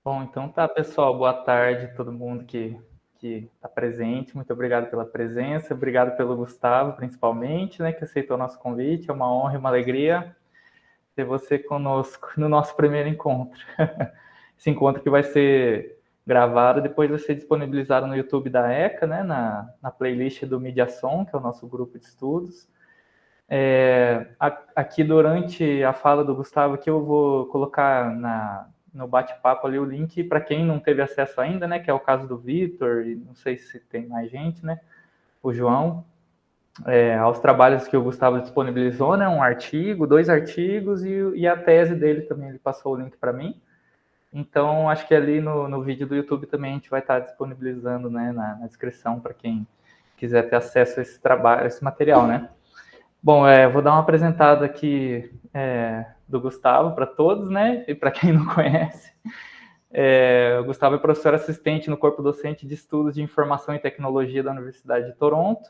Bom, então tá, pessoal. Boa tarde a todo mundo que está presente. Muito obrigado pela presença. Obrigado pelo Gustavo, principalmente, né, que aceitou o nosso convite. É uma honra e uma alegria ter você conosco no nosso primeiro encontro. Esse encontro que vai ser gravado, depois vai ser disponibilizado no YouTube da ECA, né, na playlist do Mediação, que é o nosso grupo de estudos. Aqui durante a fala do Gustavo, que eu vou colocar no bate-papo ali o link para quem não teve acesso ainda, né? Que é o caso do Vitor, e não sei se tem mais gente, né? O João, aos trabalhos que o Gustavo disponibilizou, né? Um artigo, dois artigos e a tese dele também, ele passou o link para mim. Então, acho que ali no vídeo do YouTube também a gente vai estar disponibilizando, né, na descrição para quem quiser ter acesso a esse trabalho, a esse material, né? Bom, vou dar uma apresentada aqui do Gustavo para todos, né? E para quem não conhece, o Gustavo é professor assistente no corpo docente de estudos de informação e tecnologia da Universidade de Toronto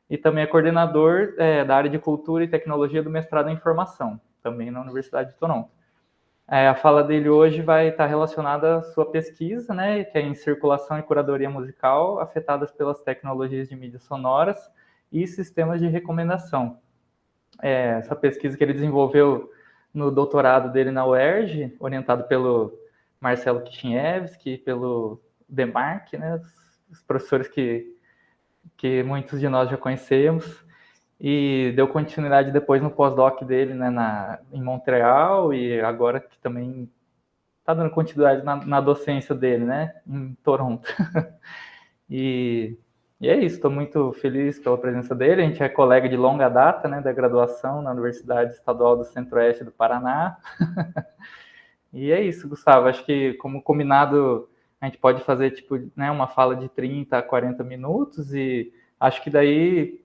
e também é coordenador da área de cultura e tecnologia do mestrado em informação, também na Universidade de Toronto. A fala dele hoje vai estar relacionada à sua pesquisa, né? Que é em circulação e curadoria musical afetadas pelas tecnologias de mídias sonoras e sistemas de recomendação. Essa pesquisa que ele desenvolveu no doutorado dele na UERJ, orientado pelo Marcelo Kishinevski, pelo Demarque, né, os professores que muitos de nós já conhecemos, e deu continuidade depois no pós-doc dele, né, em Montreal, e agora que também está dando continuidade na docência dele, né, em Toronto. E, e é isso, estou muito feliz pela presença dele. A gente é colega de longa data, né, da graduação na Universidade Estadual do Centro-Oeste do Paraná. E é isso, Gustavo. Acho que, como combinado, a gente pode fazer tipo, né, uma fala de 30 a 40 minutos. E acho que daí,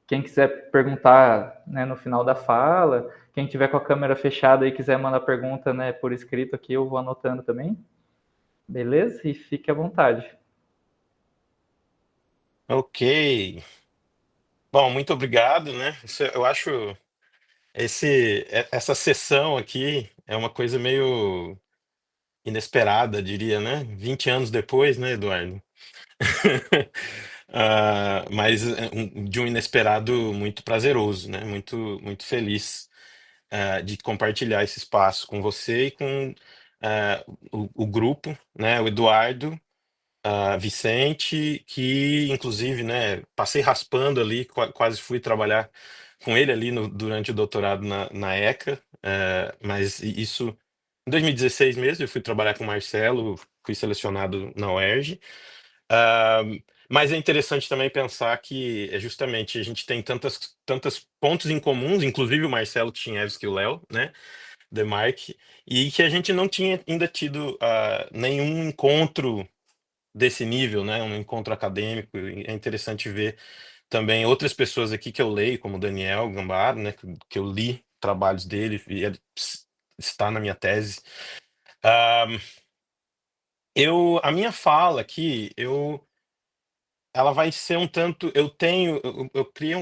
quem quiser perguntar, né, no final da fala, quem tiver com a câmera fechada e quiser mandar pergunta, né, por escrito aqui, eu vou anotando também. Beleza? E fique à vontade. Ok. Bom, muito obrigado, né? Eu acho essa sessão aqui é uma coisa meio inesperada, diria, né? 20 anos depois, né, Eduardo? Mas de um inesperado muito prazeroso, né? Muito feliz, de compartilhar esse espaço com você e com o grupo, né? O Eduardo. Vicente, que inclusive, né, passei raspando ali, quase fui trabalhar com ele ali durante o doutorado na ECA, mas isso em 2016 mesmo, eu fui trabalhar com o Marcelo, fui selecionado na UERJ. Ah, mas é interessante também pensar que justamente a gente tem tantos pontos em comuns, inclusive o Marcelo Kishinevski e o Léo, né, Demarque, e que a gente não tinha ainda tido nenhum encontro desse nível, né? Um encontro acadêmico. E é interessante ver também outras pessoas aqui que eu leio, como o Daniel Gambaro, né? Que eu li trabalhos dele e ele está na minha tese. Ah, a minha fala aqui, ela vai ser um tanto. Eu criei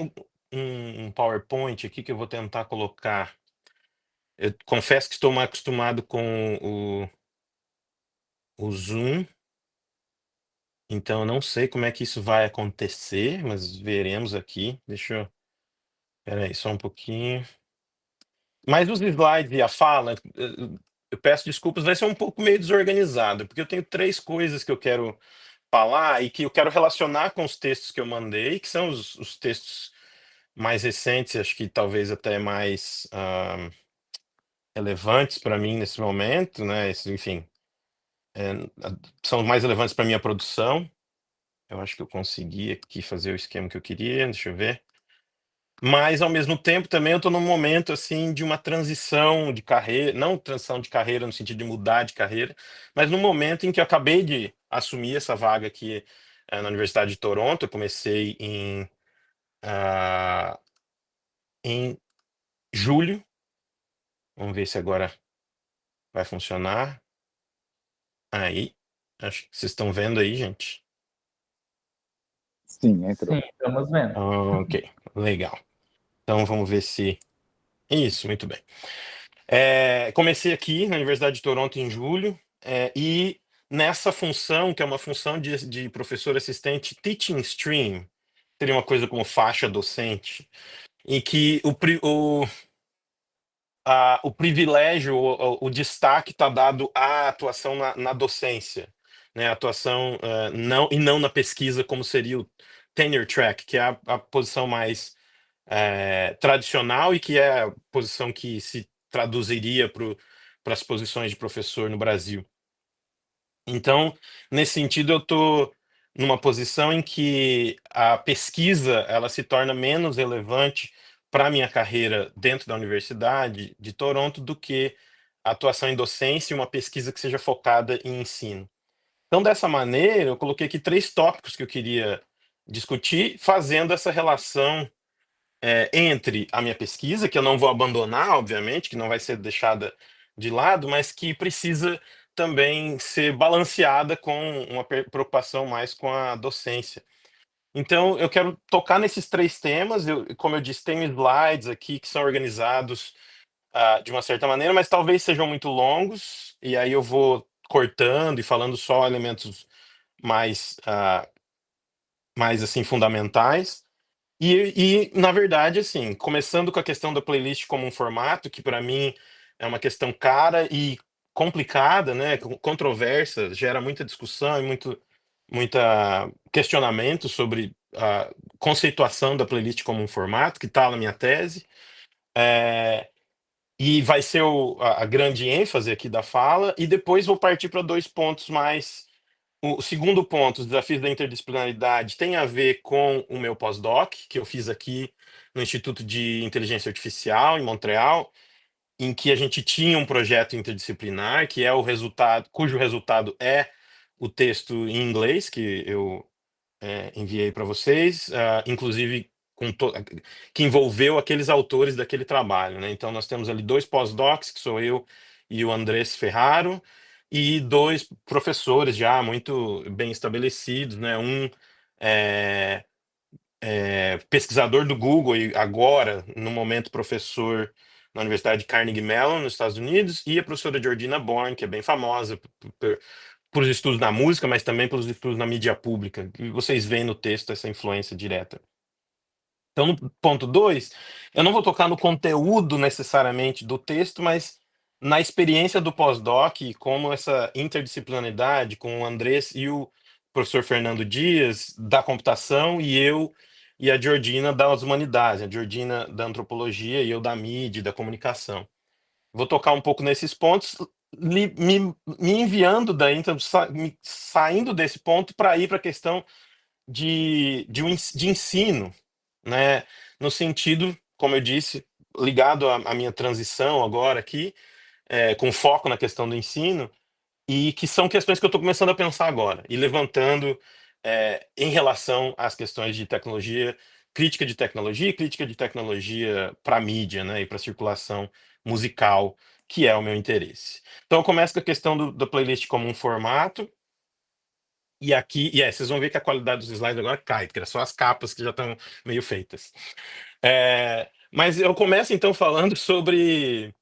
um PowerPoint aqui que eu vou tentar colocar. Eu confesso que estou mais acostumado com o Zoom. Então, eu não sei como é que isso vai acontecer, mas veremos aqui. Deixa eu. Espera aí, só um pouquinho. Mas os slides e a fala, eu peço desculpas, vai ser um pouco meio desorganizado, porque eu tenho três coisas que eu quero falar e que eu quero relacionar com os textos que eu mandei, que são os textos mais recentes, acho que talvez até mais relevantes para mim nesse momento, né? Enfim, é, são mais relevantes para minha produção. Eu acho que eu consegui aqui fazer o esquema que eu queria, deixa eu ver. Mas, ao mesmo tempo, também eu estou num momento, assim, de uma transição de carreira, não transição de carreira no sentido de mudar de carreira, mas no momento em que eu acabei de assumir essa vaga aqui, na Universidade de Toronto. Eu comecei ah, em julho. Vamos ver se agora vai funcionar. Aí, acho que vocês estão vendo aí, gente. Sim, Sim, entrou. estamos vendo. Ok, legal. Então, vamos ver se... Isso, muito bem. Comecei aqui na Universidade de Toronto em julho. e nessa função, que é uma função de professor assistente teaching stream, seria uma coisa como faixa docente, em que o privilégio, o destaque está dado à atuação na docência, né? A atuação não na pesquisa, como seria o tenure track, que é a posição mais tradicional e que é a posição que se traduziria para as posições de professor no Brasil. Então, nesse sentido, eu estou numa posição em que a pesquisa ela se torna menos relevante para a minha carreira dentro da Universidade de Toronto do que a atuação em docência e uma pesquisa que seja focada em ensino. Então, dessa maneira, eu coloquei aqui 3 tópicos que eu queria discutir, fazendo essa relação entre a minha pesquisa, que eu não vou abandonar, obviamente, que não vai ser deixada de lado, mas que precisa também ser balanceada com uma preocupação mais com a docência. Então, eu quero tocar nesses 3 temas. Como eu disse, tem slides aqui que são organizados de uma certa maneira, mas talvez sejam muito longos, e aí eu vou cortando e falando só elementos mais assim fundamentais. Na verdade, assim, começando com a questão da playlist como um formato, que para mim é uma questão cara e complicada, né, controversa, gera muita discussão e muita questionamento sobre a conceituação da playlist como um formato, que está na minha tese, é, e vai ser a grande ênfase aqui da fala, e depois vou partir para 2 pontos mais. O segundo ponto, os desafios da interdisciplinaridade, tem a ver com o meu pós-doc, que eu fiz aqui no Instituto de Inteligência Artificial, em Montreal, em que a gente tinha um projeto interdisciplinar, que é o resultado, cujo resultado é o texto em inglês, que eu enviei para vocês, inclusive que envolveu aqueles autores daquele trabalho, né? Então nós temos ali 2 pós-docs, que sou eu e o Andrés Ferraro, e 2 professores já muito bem estabelecidos, né? Um é, pesquisador do Google e agora, no momento, professor na Universidade de Carnegie Mellon, nos Estados Unidos, e a professora Georgina Bourne, que é bem famosa por os estudos na música, mas também pelos estudos na mídia pública. E vocês veem no texto essa influência direta. Então, no ponto 2, eu não vou tocar no conteúdo necessariamente do texto, mas na experiência do pós-doc, como essa interdisciplinaridade com o Andrés e o professor Fernando Dias da computação e eu e a Georgina das humanidades, a Georgina da antropologia e eu da mídia e da comunicação. Vou tocar um pouco nesses pontos, me enviando daí, então, saindo desse ponto para ir para a questão de ensino, né? No sentido, como eu disse, ligado à minha transição agora aqui, com foco na questão do ensino, e que são questões que eu estou começando a pensar agora, e levantando em relação às questões de tecnologia, crítica de tecnologia para mídia, né, e para circulação musical, que é o meu interesse. Então eu começo com a questão da playlist como um formato, e aqui, vocês vão ver que a qualidade dos slides agora cai, porque era só as capas que já estão meio feitas. Mas eu começo então falando sobre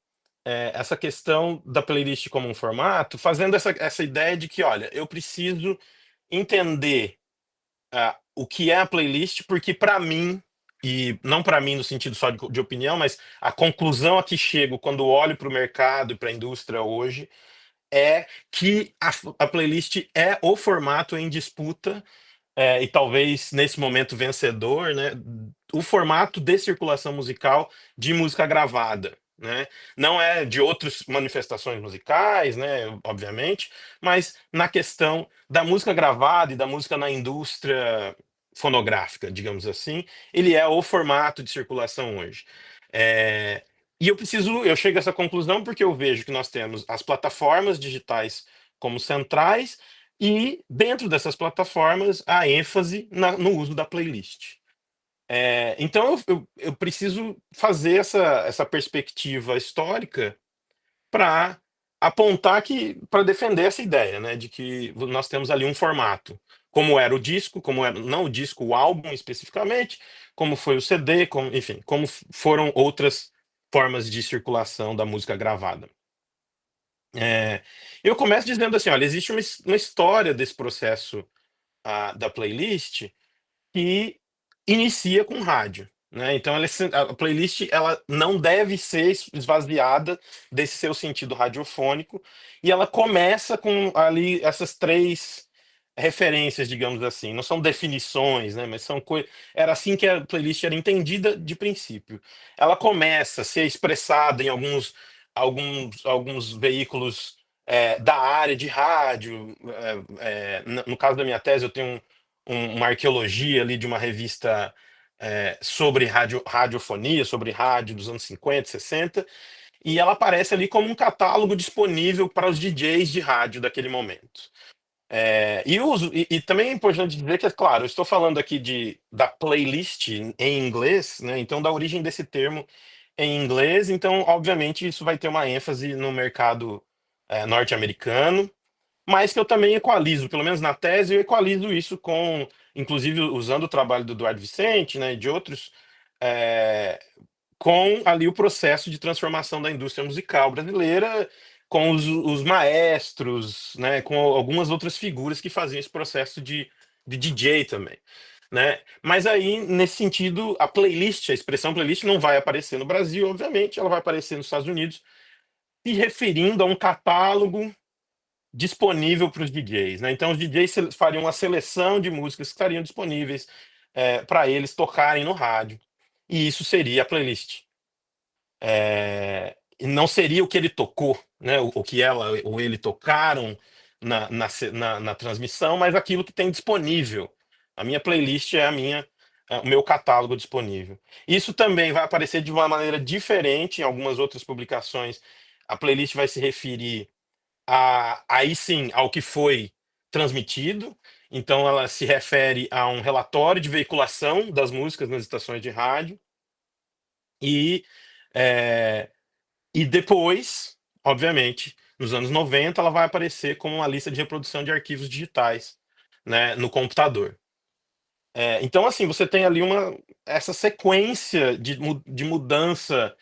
essa questão da playlist como um formato, fazendo essa ideia de que, olha, eu preciso entender o que é a playlist, porque para mim, e não para mim no sentido só de opinião, mas a conclusão a que chego quando olho para o mercado e para a indústria hoje é que a playlist é o formato em disputa e talvez nesse momento vencedor, né, o formato de circulação musical de música gravada, né? Não é de outras manifestações musicais, né, obviamente, mas na questão da música gravada e da música na indústria fonográfica, digamos assim, ele é o formato de circulação hoje. É, e eu chego a essa conclusão porque eu vejo que nós temos as plataformas digitais como centrais e dentro dessas plataformas a ênfase no uso da playlist. Então eu preciso fazer essa perspectiva histórica para apontar que para defender essa ideia, né, de que nós temos ali um formato, como era o disco, como era não o disco, o álbum especificamente, como foi o CD, enfim, como foram outras formas de circulação da música gravada. É, eu começo dizendo assim, olha, existe uma história desse processo da playlist que inicia com rádio, né? Então a playlist ela não deve ser esvaziada desse seu sentido radiofônico e ela começa com ali essas três referências, digamos assim. Não são definições, né? Mas era assim que a playlist era entendida de princípio. Ela começa a ser expressada em alguns veículos da área de rádio. No caso da minha tese, eu tenho uma arqueologia ali de uma revista sobre radiofonia, sobre rádio dos anos 50, 60, e ela aparece ali como um catálogo disponível para os DJs de rádio daquele momento. E também é importante dizer que, é claro, eu estou falando aqui da playlist em inglês, né? Então, da origem desse termo em inglês, então, obviamente, isso vai ter uma ênfase no mercado norte-americano, mas que eu também equalizo, pelo menos na tese, eu equalizo isso inclusive usando o trabalho do Eduardo Vicente, né, e de outros, é, com ali o processo de transformação da indústria musical brasileira, com os maestros, né, com algumas outras figuras que faziam esse processo de DJ também, né? Mas aí, nesse sentido, a expressão playlist não vai aparecer no Brasil, obviamente, ela vai aparecer nos Estados Unidos, se referindo a um catálogo disponível para os DJs, né? Então os DJs fariam uma seleção de músicas que estariam disponíveis para eles tocarem no rádio. E isso seria a playlist. E não seria o que ele tocou, né? O que ela ou ele tocaram na transmissão, mas aquilo que tem disponível. A minha playlist é o meu catálogo disponível. Isso também vai aparecer de uma maneira diferente em algumas outras publicações. A playlist vai se referir aí sim ao que foi transmitido. Então, ela se refere a um relatório de veiculação das músicas nas estações de rádio e, é, e depois, obviamente, nos anos 90, ela vai aparecer como uma lista de reprodução de arquivos digitais, né, no computador. Então, assim, você tem ali essa sequência de mudança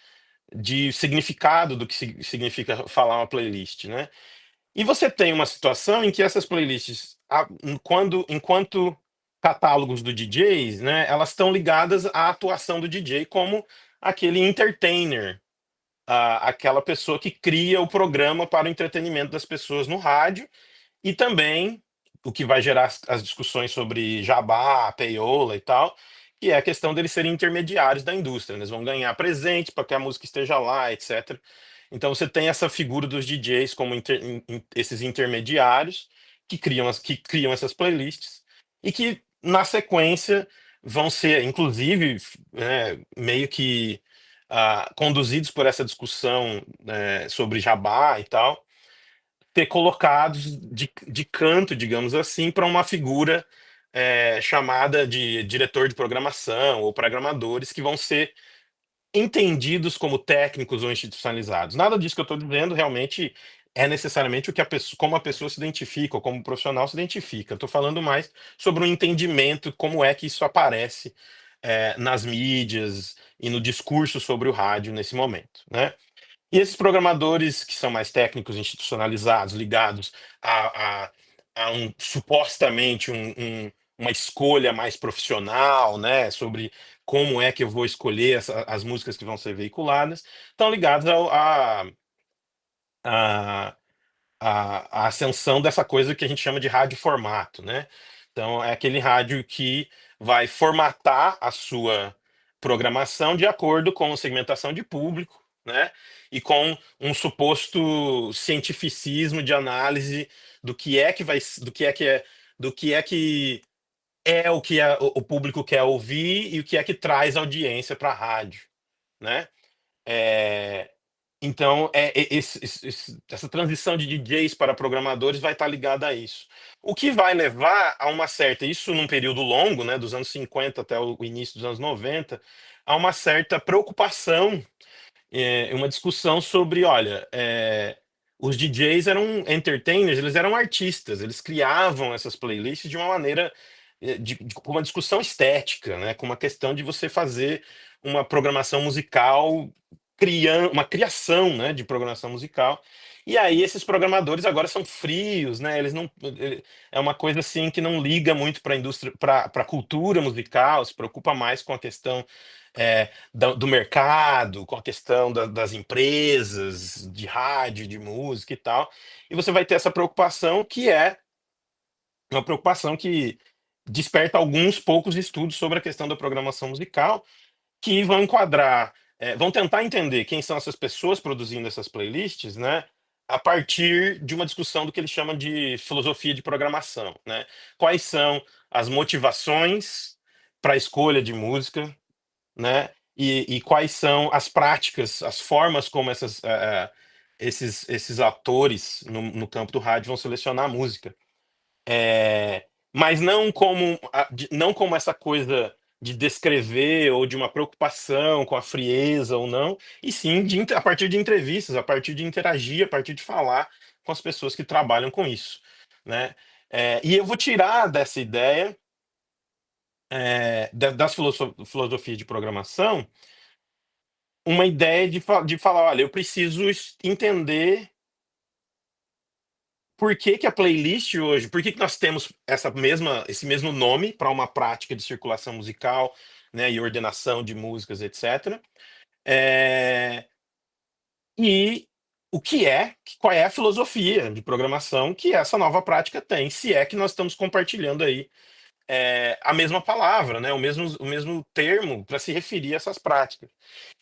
de significado do que significa falar uma playlist, né? E você tem uma situação em que essas playlists, enquanto catálogos do DJs, né, elas estão ligadas à atuação do DJ como aquele entertainer, aquela pessoa que cria o programa para o entretenimento das pessoas no rádio, e também o que vai gerar as discussões sobre jabá, payola e tal, que é a questão deles serem intermediários da indústria, né? Eles vão ganhar presente para que a música esteja lá, etc. Então você tem essa figura dos DJs como esses intermediários que criam essas playlists e que, na sequência, vão ser, inclusive, meio que conduzidos por essa discussão sobre jabá e tal, ter colocados de canto, digamos assim, para uma figura chamada de diretor de programação ou programadores que vão ser entendidos como técnicos ou institucionalizados. Nada disso que eu estou dizendo realmente é necessariamente como a pessoa se identifica ou como o profissional se identifica. Estou falando mais sobre o entendimento, como é que isso aparece nas mídias e no discurso sobre o rádio nesse momento, né? E esses programadores que são mais técnicos, institucionalizados, ligados a, a, supostamente uma escolha mais profissional, né, sobre como é que eu vou escolher as músicas que vão ser veiculadas, estão ligados a, a ascensão dessa coisa que a gente chama de rádio formato, né? Então, é aquele rádio que vai formatar a sua programação de acordo com a segmentação de público, né? E com um suposto cientificismo de análise do que é o público quer ouvir e o que é que traz audiência para a rádio, né? É, então, essa transição de DJs para programadores vai estar ligada a isso. O que vai levar a uma certa, isso num período longo, né, dos anos 50 até o início dos anos 90, a uma certa preocupação, uma discussão sobre, olha, os DJs eram entertainers, eles eram artistas, eles criavam essas playlists de uma maneira, com uma discussão estética, né, com uma questão de você fazer uma programação musical uma criação, né, de programação musical. E aí esses programadores agora são frios, né? Eles não é uma coisa assim que não liga muito para a indústria, para a cultura musical, se preocupa mais com a questão do mercado, com a questão das empresas de rádio, de música e tal. E você vai ter essa preocupação que é uma preocupação que desperta alguns poucos estudos sobre a questão da programação musical, que vão enquadrar, vão tentar entender quem são essas pessoas produzindo essas playlists, né? A partir de uma discussão do que eles chamam de filosofia de programação, né? Quais são as motivações para a escolha de música, né? E quais são as práticas, as formas como esses atores no campo do rádio vão selecionar a música. Mas não como, não como essa coisa de descrever ou de uma preocupação com a frieza ou não, e sim a partir de entrevistas, a partir de interagir, a partir de falar com as pessoas que trabalham com isso, né? E eu vou tirar dessa ideia, das filosofias de programação, uma ideia de falar, olha, eu preciso entender por que que a playlist hoje, por que que nós temos esse mesmo nome para uma prática de circulação musical, né, e ordenação de músicas, etc. É, e qual é a filosofia de programação que essa nova prática tem, se é que nós estamos compartilhando aí a mesma palavra, né, o mesmo termo para se referir a essas práticas.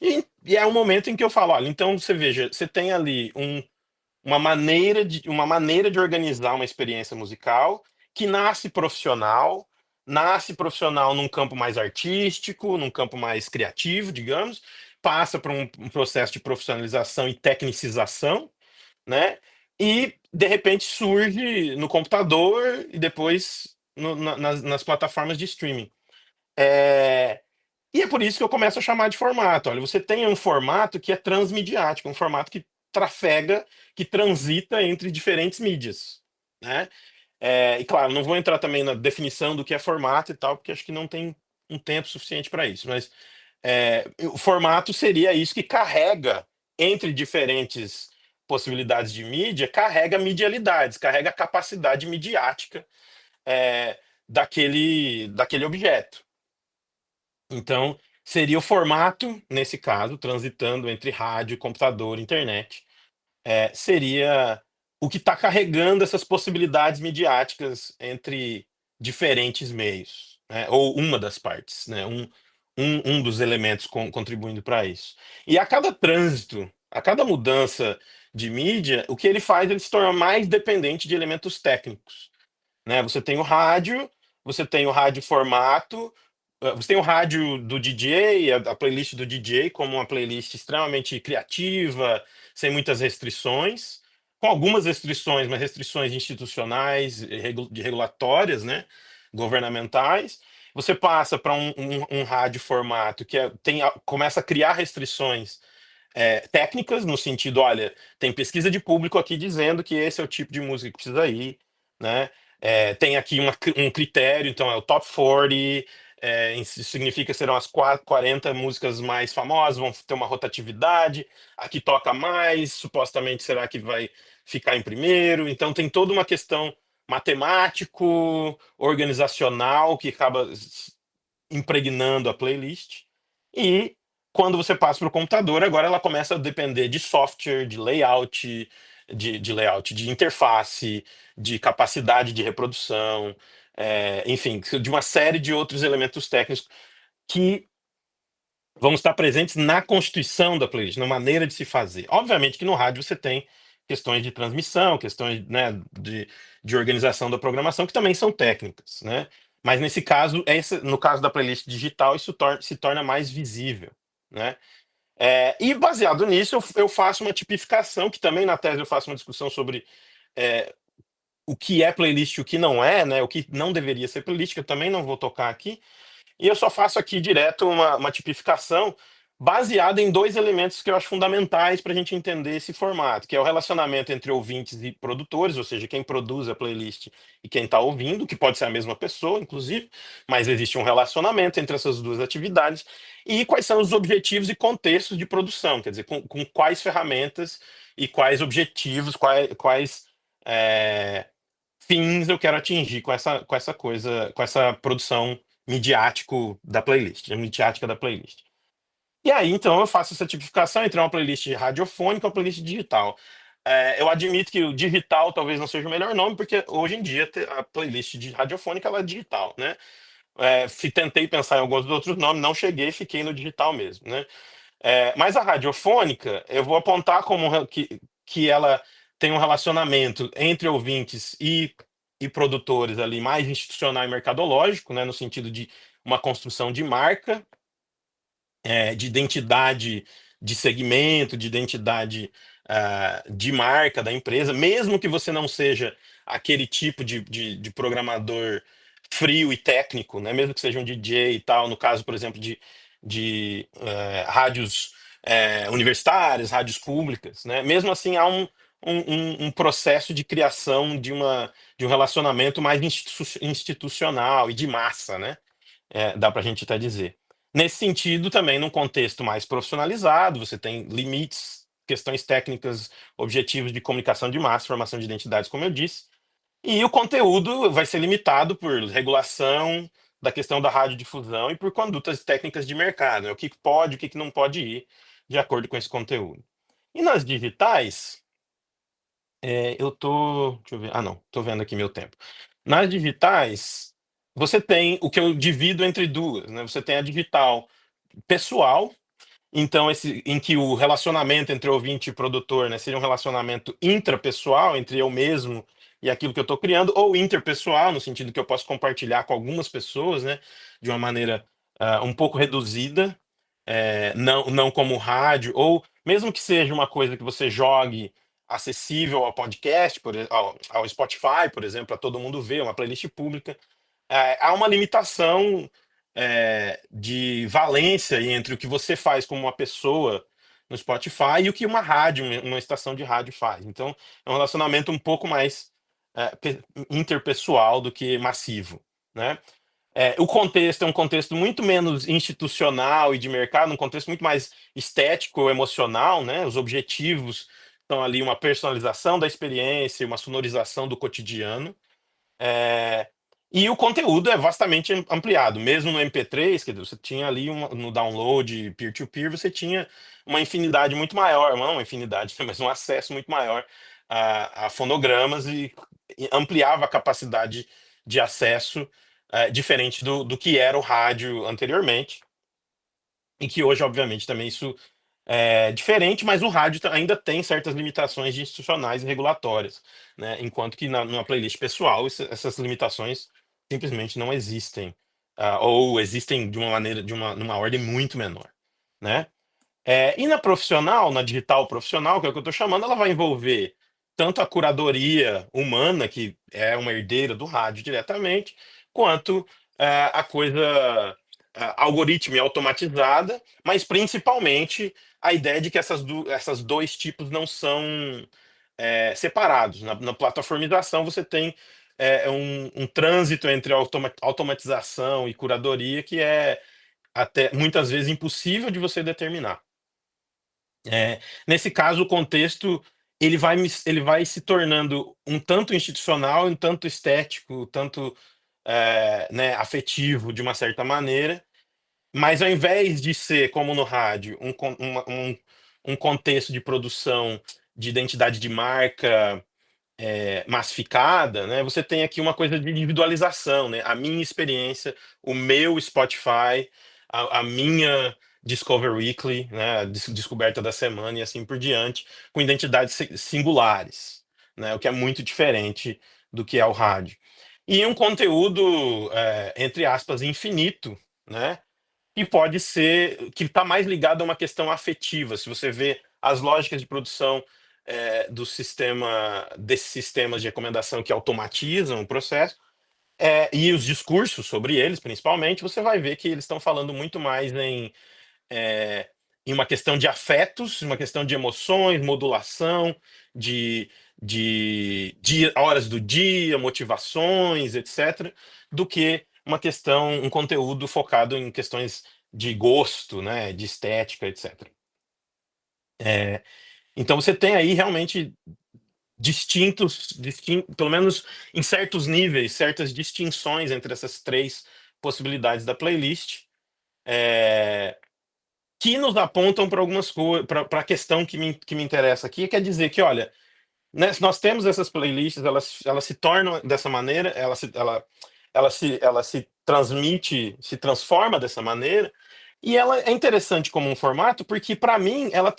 E é um momento em que eu falo, olha, então você veja, você tem ali uma maneira de organizar uma experiência musical que nasce profissional num campo mais artístico, num campo mais criativo, digamos, passa por um processo de profissionalização e tecnicização, né? E de repente surge no computador e depois nas plataformas de streaming. É, e é por isso que eu começo a chamar de formato. Olha, você tem um formato que é transmediático, um formato que trafega, que transita entre diferentes mídias, né? E claro, não vou entrar também na definição do que é formato e tal, porque acho que não tem um tempo suficiente para isso. Mas o formato seria isso que carrega entre diferentes possibilidades de mídia, carrega medialidades, carrega a capacidade midiática daquele objeto. Então, seria o formato, nesse caso, transitando entre rádio, computador, internet, seria o que está carregando essas possibilidades midiáticas entre diferentes meios, né? Ou uma das partes, né? Um dos elementos contribuindo para isso. E a cada trânsito, a cada mudança de mídia, o que ele faz, ele se torna mais dependente de elementos técnicos, né? Você tem o rádio formato, você tem o rádio do DJ, a playlist do DJ como uma playlist extremamente criativa, sem muitas restrições, com algumas restrições, mas restrições institucionais, regulatórias, né? Governamentais. Você passa para um rádio formato que começa a criar restrições técnicas, no sentido, olha, tem pesquisa de público aqui dizendo que esse é o tipo de música que precisa ir, né? Tem aqui um critério, então é o top 40, isso significa que serão as 40 músicas mais famosas, vão ter uma rotatividade, aqui toca mais, supostamente será que vai ficar em primeiro, então tem toda uma questão matemático, organizacional, que acaba impregnando a playlist. E quando você passa para o computador, agora ela começa a depender de software, de interface, de capacidade de reprodução, enfim, de uma série de outros elementos técnicos que vão estar presentes na constituição da playlist, na maneira de se fazer. Obviamente que no rádio você tem questões de transmissão, questões, né, de organização da programação, que também são técnicas, né? Mas nesse caso, no caso da playlist digital, isso se torna mais visível, né? E baseado nisso, eu faço uma tipificação, que também na tese eu faço uma discussão sobre é, o que é playlist e o que não é, né? O que não deveria ser playlist, que eu também não vou tocar aqui. E eu só faço aqui direto uma tipificação baseada em dois elementos que eu acho fundamentais para a gente entender esse formato, que é o relacionamento entre ouvintes e produtores, ou seja, quem produz a playlist e quem está ouvindo, que pode ser a mesma pessoa, inclusive, mas existe um relacionamento entre essas duas atividades, e quais são os objetivos e contextos de produção, quer dizer, com quais ferramentas e quais objetivos, quais fins eu quero atingir com essa coisa, com essa produção midiática da playlist. E aí, então, eu faço essa tipificação entre uma playlist radiofônica e uma playlist digital. Eu admito que o digital talvez não seja o melhor nome, porque hoje em dia a playlist de radiofônica ela é digital, né? Tentei pensar em alguns outros nomes, não cheguei, fiquei no digital mesmo, né? Mas a radiofônica, eu vou apontar que ela tem um relacionamento entre ouvintes e produtores ali mais institucional e mercadológico, né? No sentido de uma construção de marca, de identidade de segmento, de identidade de marca da empresa, mesmo que você não seja aquele tipo de programador frio e técnico, né? Mesmo que seja um DJ e tal, no caso, por exemplo, de rádios universitárias, rádios públicas, né? Mesmo assim, há um processo de criação de um relacionamento mais institucional e de massa, né? Dá para a gente até dizer. Nesse sentido, também, num contexto mais profissionalizado, você tem limites, questões técnicas, objetivos de comunicação de massa, formação de identidades, como eu disse, e o conteúdo vai ser limitado por regulação da questão da radiodifusão e por condutas técnicas de mercado, né? O que pode, o que não pode ir de acordo com esse conteúdo. E nas digitais, eu tô. Deixa eu ver. Ah, não, tô vendo aqui meu tempo. Nas digitais, você tem o que eu divido entre duas, né? Você tem a digital pessoal, então em que o relacionamento entre ouvinte e produtor, né, seria um relacionamento intrapessoal entre eu mesmo e aquilo que eu estou criando, ou interpessoal, no sentido que eu posso compartilhar com algumas pessoas, né, de uma maneira um pouco reduzida, não como rádio, ou mesmo que seja uma coisa que você jogue acessível ao podcast, ao Spotify, por exemplo, para todo mundo ver, uma playlist pública. Há uma limitação de valência entre o que você faz como uma pessoa no Spotify e o que uma rádio, uma estação de rádio faz. Então, é um relacionamento um pouco mais interpessoal do que massivo, né? O contexto é um contexto muito menos institucional e de mercado, um contexto muito mais estético, emocional, né? Os objetivos são ali uma personalização da experiência, uma sonorização do cotidiano. É, e o conteúdo é vastamente ampliado, mesmo no MP3, quer dizer, você tinha ali no download peer-to-peer, você tinha uma infinidade muito maior, não uma infinidade, mas um acesso muito maior a fonogramas e ampliava a capacidade de acesso, diferente do que era o rádio anteriormente, e que hoje, obviamente, também isso é diferente, mas o rádio ainda tem certas limitações institucionais e regulatórias, né? Enquanto que numa playlist pessoal, essas limitações simplesmente não existem, ou existem de uma maneira, numa ordem muito menor, né? E na profissional, na digital profissional, que é o que eu estou chamando, ela vai envolver tanto a curadoria humana, que é uma herdeira do rádio diretamente, quanto a coisa algoritmo e automatizada, mas principalmente a ideia de que essas dois tipos não são separados. Na plataformização, você tem um trânsito entre automatização e curadoria que é até muitas vezes impossível de você determinar. Nesse caso, o contexto ele vai se tornando um tanto institucional, um tanto estético, um tanto né, afetivo de uma certa maneira, mas ao invés de ser, como no rádio, um contexto de produção de identidade de marca massificada, né? Você tem aqui uma coisa de individualização, né? A minha experiência, o meu Spotify, a minha Discover Weekly, né? A descoberta da semana e assim por diante, com identidades singulares, né? O que é muito diferente do que é o rádio. E um conteúdo, entre aspas, infinito, né? Que pode ser, que está mais ligado a uma questão afetiva. Se você vê as lógicas de produção desses sistemas de recomendação que automatizam o processo, e os discursos sobre eles, principalmente, você vai ver que eles estão falando muito mais em em uma questão de afetos, uma questão de emoções, modulação, de horas do dia, motivações, etc., do que um conteúdo focado em questões de gosto, né, de estética, etc. Então você tem aí realmente pelo menos em certos níveis, certas distinções entre essas três possibilidades da playlist, é, que nos apontam para algumas coisas, para a questão que me interessa aqui, quer dizer que, olha, né, nós temos essas playlists, elas se tornam dessa maneira, ela se transmite, se transforma dessa maneira, e ela é interessante como um formato, porque, para mim, ela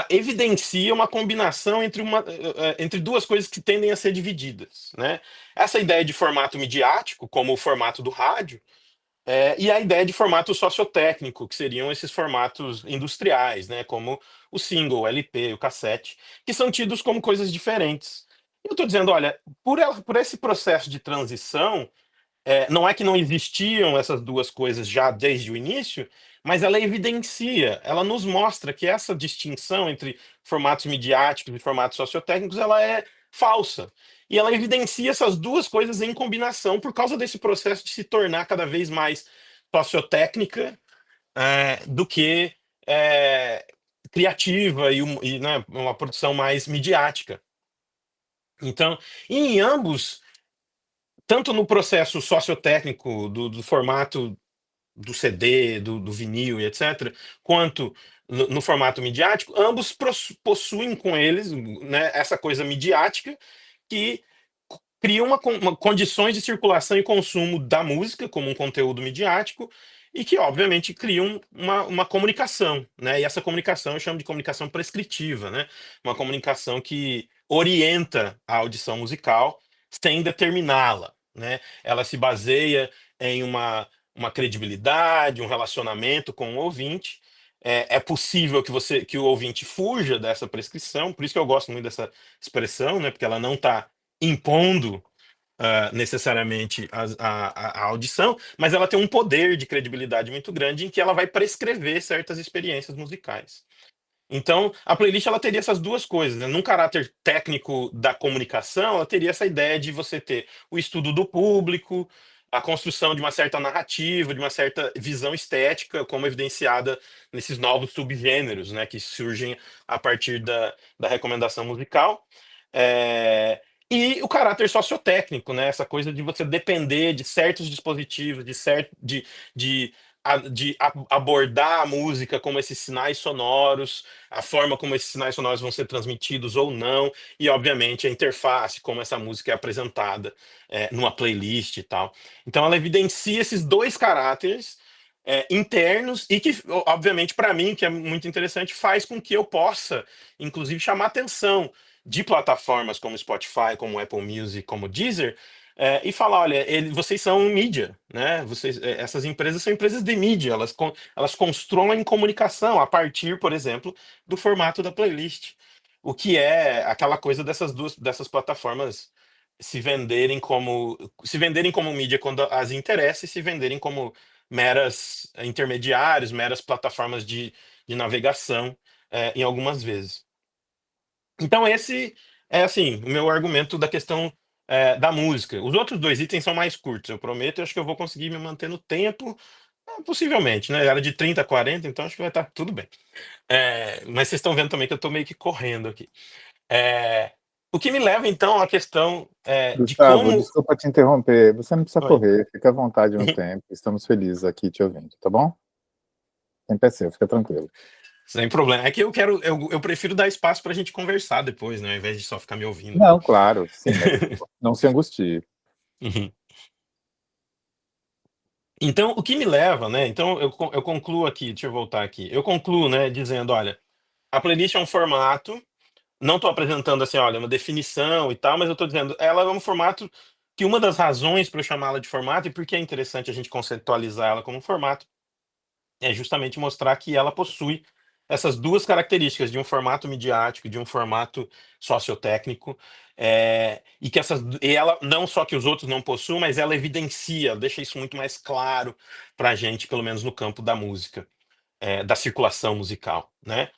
evidencia uma combinação entre duas coisas que tendem a ser divididas, né? Essa ideia de formato midiático, como o formato do rádio, e a ideia de formato sociotécnico, que seriam esses formatos industriais, né? Como o single, o LP, o cassete, que são tidos como coisas diferentes. Eu estou dizendo, olha, por esse processo de transição, não é que não existiam essas duas coisas já desde o início, mas ela evidencia, ela nos mostra que essa distinção entre formatos midiáticos e formatos sociotécnicos, ela é falsa. E ela evidencia essas duas coisas em combinação por causa desse processo de se tornar cada vez mais sociotécnica, do que é, criativa né, uma produção mais midiática. Então, em ambos, tanto no processo sociotécnico do formato do CD, do vinil e etc., quanto no formato midiático, ambos possuem com eles, né, essa coisa midiática que cria condições de circulação e consumo da música como um conteúdo midiático e que, obviamente, criam uma comunicação, né? E essa comunicação eu chamo de comunicação prescritiva, né? Uma comunicação que orienta a audição musical sem determiná-la, né? Ela se baseia em uma credibilidade, um relacionamento com o ouvinte. É possível que o ouvinte fuja dessa prescrição, por isso que eu gosto muito dessa expressão, né? Porque ela não está impondo necessariamente a audição, mas ela tem um poder de credibilidade muito grande em que ela vai prescrever certas experiências musicais. Então, a playlist ela teria essas duas coisas, né? Num caráter técnico da comunicação, ela teria essa ideia de você ter o estudo do público, a construção de uma certa narrativa, de uma certa visão estética, como evidenciada nesses novos subgêneros, né, que surgem a partir da recomendação musical. É, E o caráter sociotécnico, né? Essa coisa de você depender de certos dispositivos, de abordar a música como esses sinais sonoros, a forma como esses sinais sonoros vão ser transmitidos ou não, e obviamente a interface, como essa música é apresentada numa playlist e tal. Então ela evidencia esses dois caráteres internos e que, obviamente, para mim, que é muito interessante, faz com que eu possa, inclusive, chamar atenção de plataformas como Spotify, como Apple Music, como Deezer, e falar, olha, vocês são mídia, né? Essas empresas são empresas de mídia, elas constroem comunicação a partir, por exemplo, do formato da playlist. O que é aquela coisa dessas plataformas se venderem como mídia quando as interessa e se venderem como meras intermediários, meras plataformas de navegação, em algumas vezes. Então, esse é assim, o meu argumento da questão da música. Os outros dois itens são mais curtos, eu prometo, eu acho que eu vou conseguir me manter no tempo, possivelmente, né? Era de 30 a 40, então acho que vai estar tudo bem. Mas vocês estão vendo também que eu estou meio que correndo aqui. É, o que me leva, então, à questão de Gustavo, como. desculpa te interromper. Você não precisa Oi. correr, fica à vontade no tempo. Estamos felizes aqui te ouvindo, tá bom? Tempo é seu, fica tranquilo. Sem problema. É que eu prefiro dar espaço para a gente conversar depois, né? Ao invés de só ficar me ouvindo aqui. Não, claro, sim, mas não se angustie. Uhum. Então, o que me leva, né? Então, eu concluo aqui, deixa eu voltar aqui. Eu concluo, né, dizendo, olha, a playlist é um formato, não estou apresentando assim, olha, uma definição e tal, mas eu estou dizendo, ela é um formato que uma das razões para eu chamá-la de formato e por que é interessante a gente conceitualizar ela como um formato é justamente mostrar que ela possui essas duas características de um formato midiático, de um formato sociotécnico, e ela não só que os outros não possuem, mas ela evidencia, deixa isso muito mais claro para a gente, pelo menos no campo da música. da circulação musical, né?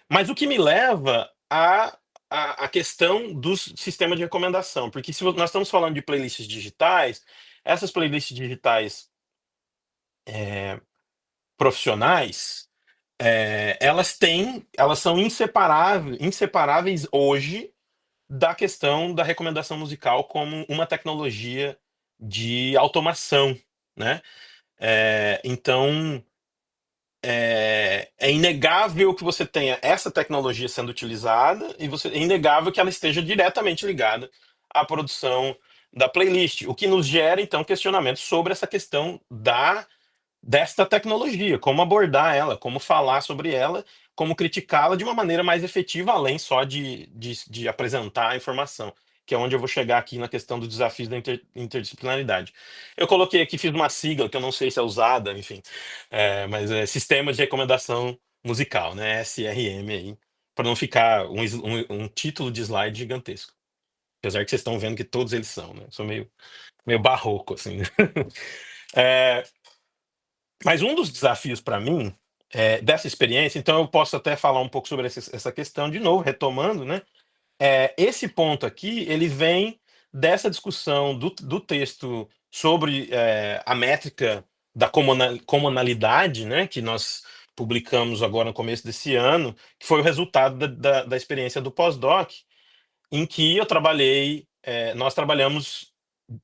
Mas o que me leva à questão do sistema de recomendação, porque se nós estamos falando de playlists digitais, essas playlists digitais profissionais, elas são inseparáveis hoje da questão da recomendação musical como uma tecnologia de automação, né? Então, é inegável que você tenha essa tecnologia sendo utilizada e é inegável que ela esteja diretamente ligada à produção da playlist, o que nos gera, então, questionamentos sobre essa questão desta tecnologia, como abordar ela, como falar sobre ela, como criticá-la de uma maneira mais efetiva, além só de apresentar a informação, que é onde eu vou chegar aqui na questão dos desafios da interdisciplinaridade. Eu coloquei aqui, fiz uma sigla que eu não sei se é usada, enfim, mas é Sistema de Recomendação Musical, né? SRM aí, para não ficar um título de slide gigantesco. Apesar que vocês estão vendo que todos eles são, né? Sou meio barroco, assim. Mas um dos desafios para mim dessa experiência, então eu posso até falar um pouco sobre essa questão de novo, retomando, né? Esse ponto aqui, ele vem dessa discussão do texto sobre a métrica da comunalidade, né? Que nós publicamos agora no começo desse ano, que foi o resultado da experiência do pós-doc, em que nós trabalhamos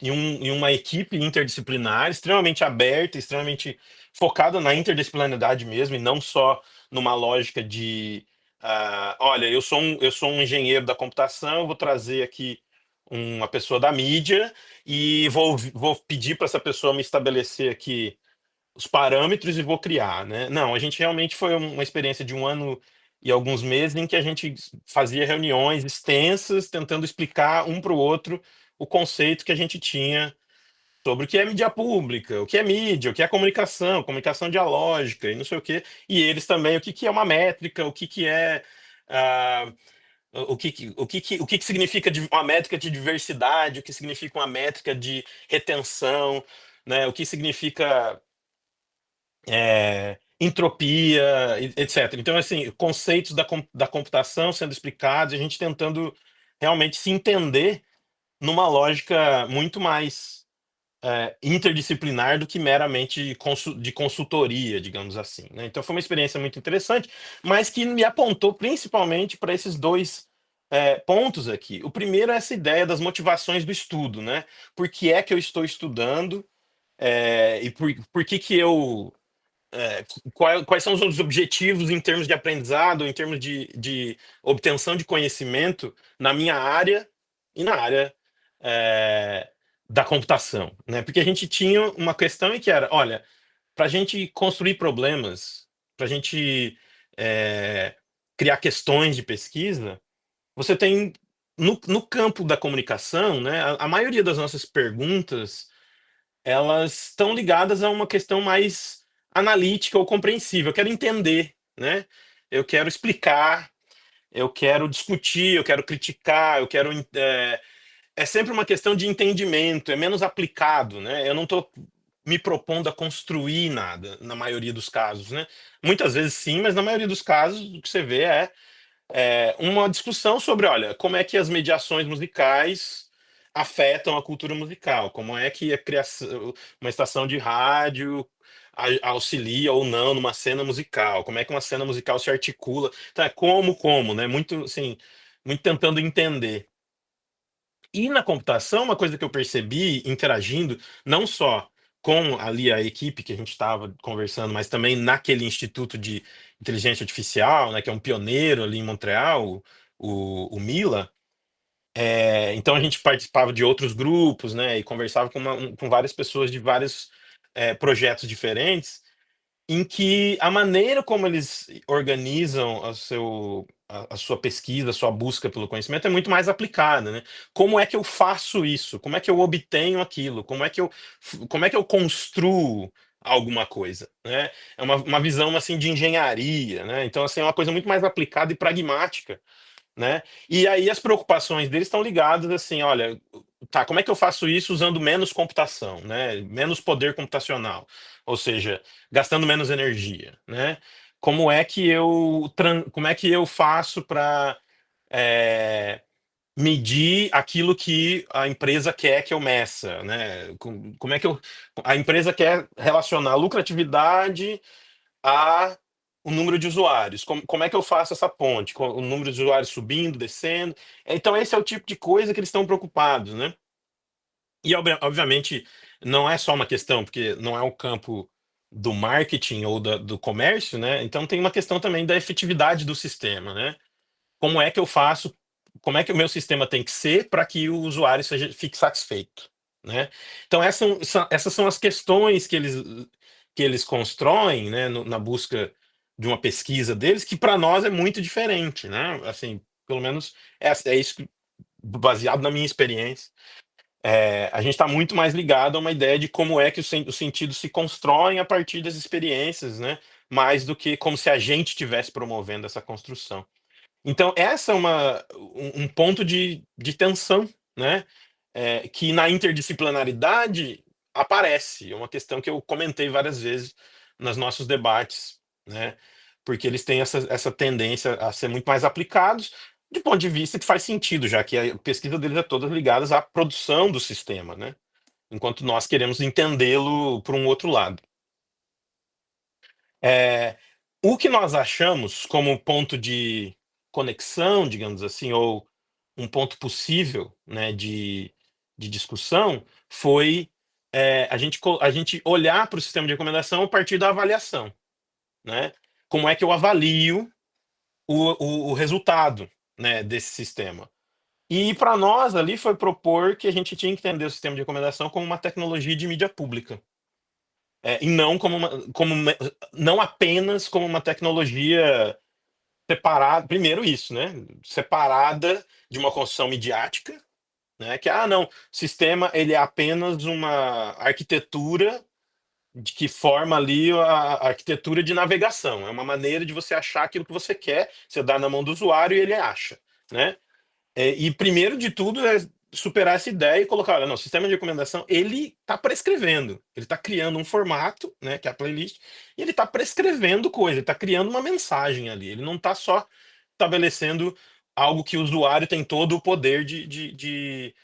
em uma equipe interdisciplinar extremamente aberta, extremamente focada na interdisciplinaridade mesmo, e não só numa lógica de, olha, eu sou um engenheiro da computação, eu vou trazer aqui uma pessoa da mídia e vou pedir para essa pessoa me estabelecer aqui os parâmetros e vou criar, né? Não, a gente realmente foi uma experiência de 1 ano e alguns meses em que a gente fazia reuniões extensas, tentando explicar um para o outro o conceito que a gente tinha sobre o que é mídia pública, o que é mídia, o que é comunicação dialógica e não sei o quê, e eles também, o que que é uma métrica, o que que é ah, o que que significa uma métrica de diversidade, o que significa uma métrica de retenção, né? O que significa entropia, etc. Então, assim, conceitos da computação sendo explicados, a gente tentando realmente se entender numa lógica muito mais interdisciplinar do que meramente de consultoria, digamos assim, né? Então, foi uma experiência muito interessante, mas que me apontou principalmente para esses dois pontos aqui. O primeiro é essa ideia das motivações do estudo, né? Por que é que eu estou estudando e por que que eu quais são os objetivos em termos de aprendizado, em termos de obtenção de conhecimento na minha área e na área é, da computação, né? Porque a gente tinha uma questão em que era, olha, para a gente construir problemas, para a gente é, criar questões de pesquisa, você tem no campo da comunicação, né? A maioria das nossas perguntas elas estão ligadas a uma questão mais analítica ou compreensível. Eu quero entender, né? Eu quero explicar, eu quero discutir, eu quero criticar, eu quero. É sempre uma questão de entendimento, é menos aplicado, né? Eu não estou me propondo a construir nada, na maioria dos casos, né? Muitas vezes sim, mas na maioria dos casos o que você vê uma discussão sobre, olha, como é que as mediações musicais afetam a cultura musical, como é que a criação, uma estação de rádio auxilia ou não numa cena musical, como é que uma cena musical se articula, então como, né? Muito, assim, muito tentando entender. E na computação, uma coisa que eu percebi interagindo, não só com ali a equipe que a gente estava conversando, mas também naquele Instituto de Inteligência Artificial, né, que é um pioneiro ali em Montreal, o Mila. Então a gente participava de outros grupos, né, e conversava com várias pessoas de vários projetos diferentes em que a maneira como eles organizam a sua pesquisa, a sua busca pelo conhecimento é muito mais aplicada, né? Como é que eu faço isso? Como é que eu obtenho aquilo? Como é que eu construo alguma coisa, né? É uma visão assim de engenharia, né? Então assim é uma coisa muito mais aplicada e pragmática, né? E aí as preocupações deles estão ligadas assim, olha, tá, como é que eu faço isso usando menos computação, né? Menos poder computacional, ou seja, gastando menos energia, né? Como é que eu faço para medir aquilo que a empresa quer que eu meça, né? Como é que a empresa quer relacionar lucratividade a o número de usuários? Como é que eu faço essa ponte? Com o número de usuários subindo, descendo? Então, esse é o tipo de coisa que eles estão preocupados, né? E, obviamente, não é só uma questão, porque não é o campo do marketing ou do comércio, né? Então, tem uma questão também da efetividade do sistema, né? Como é que eu faço, como é que o meu sistema tem que ser para que o usuário fique satisfeito, né? Então, essas são as questões que eles constroem, né, na busca de uma pesquisa deles, que para nós é muito diferente, né? Assim, pelo menos é isso baseado na minha experiência. A gente está muito mais ligado a uma ideia de como é que os sentidos se constroem a partir das experiências, né? Mais do que como se a gente estivesse promovendo essa construção. Então, essa é um ponto de tensão, né? Que na interdisciplinaridade aparece. É uma questão que eu comentei várias vezes nos nossos debates, né? Porque eles têm essa tendência a ser muito mais aplicados, de ponto de vista que faz sentido, já que a pesquisa deles é toda ligada à produção do sistema, né? Enquanto nós queremos entendê-lo por um outro lado. É, o que nós achamos como ponto de conexão, digamos assim, ou um ponto possível, né, de discussão, foi a gente olhar para o sistema de recomendação a partir da avaliação, né? Como é que eu avalio o resultado, né, desse sistema? E para nós ali foi propor que a gente tinha que entender o sistema de recomendação como uma tecnologia de mídia pública. E não não apenas como uma tecnologia separada, primeiro isso, né? Separada de uma construção midiática, né? Que, não, sistema ele é apenas uma arquitetura que forma ali a arquitetura de navegação. É uma maneira de você achar aquilo que você quer, você dá na mão do usuário e ele acha, né? E primeiro de tudo é superar essa ideia e colocar, olha, não, o sistema de recomendação, ele está prescrevendo, ele está criando um formato, né, que é a playlist, e ele está prescrevendo coisa, ele está criando uma mensagem ali, ele não está só estabelecendo algo que o usuário tem todo o poder de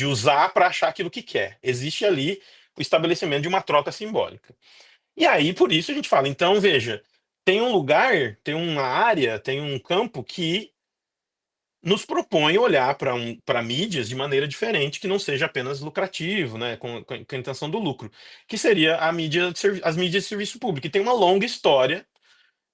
usar para achar aquilo que quer. Existe ali o estabelecimento de uma troca simbólica. E aí, por isso, a gente fala, então, veja, tem um lugar, tem uma área, tem um campo que nos propõe olhar para mídias de maneira diferente, que não seja apenas lucrativo, né, com a intenção do lucro, que seria as mídias de serviço público, que tem uma longa história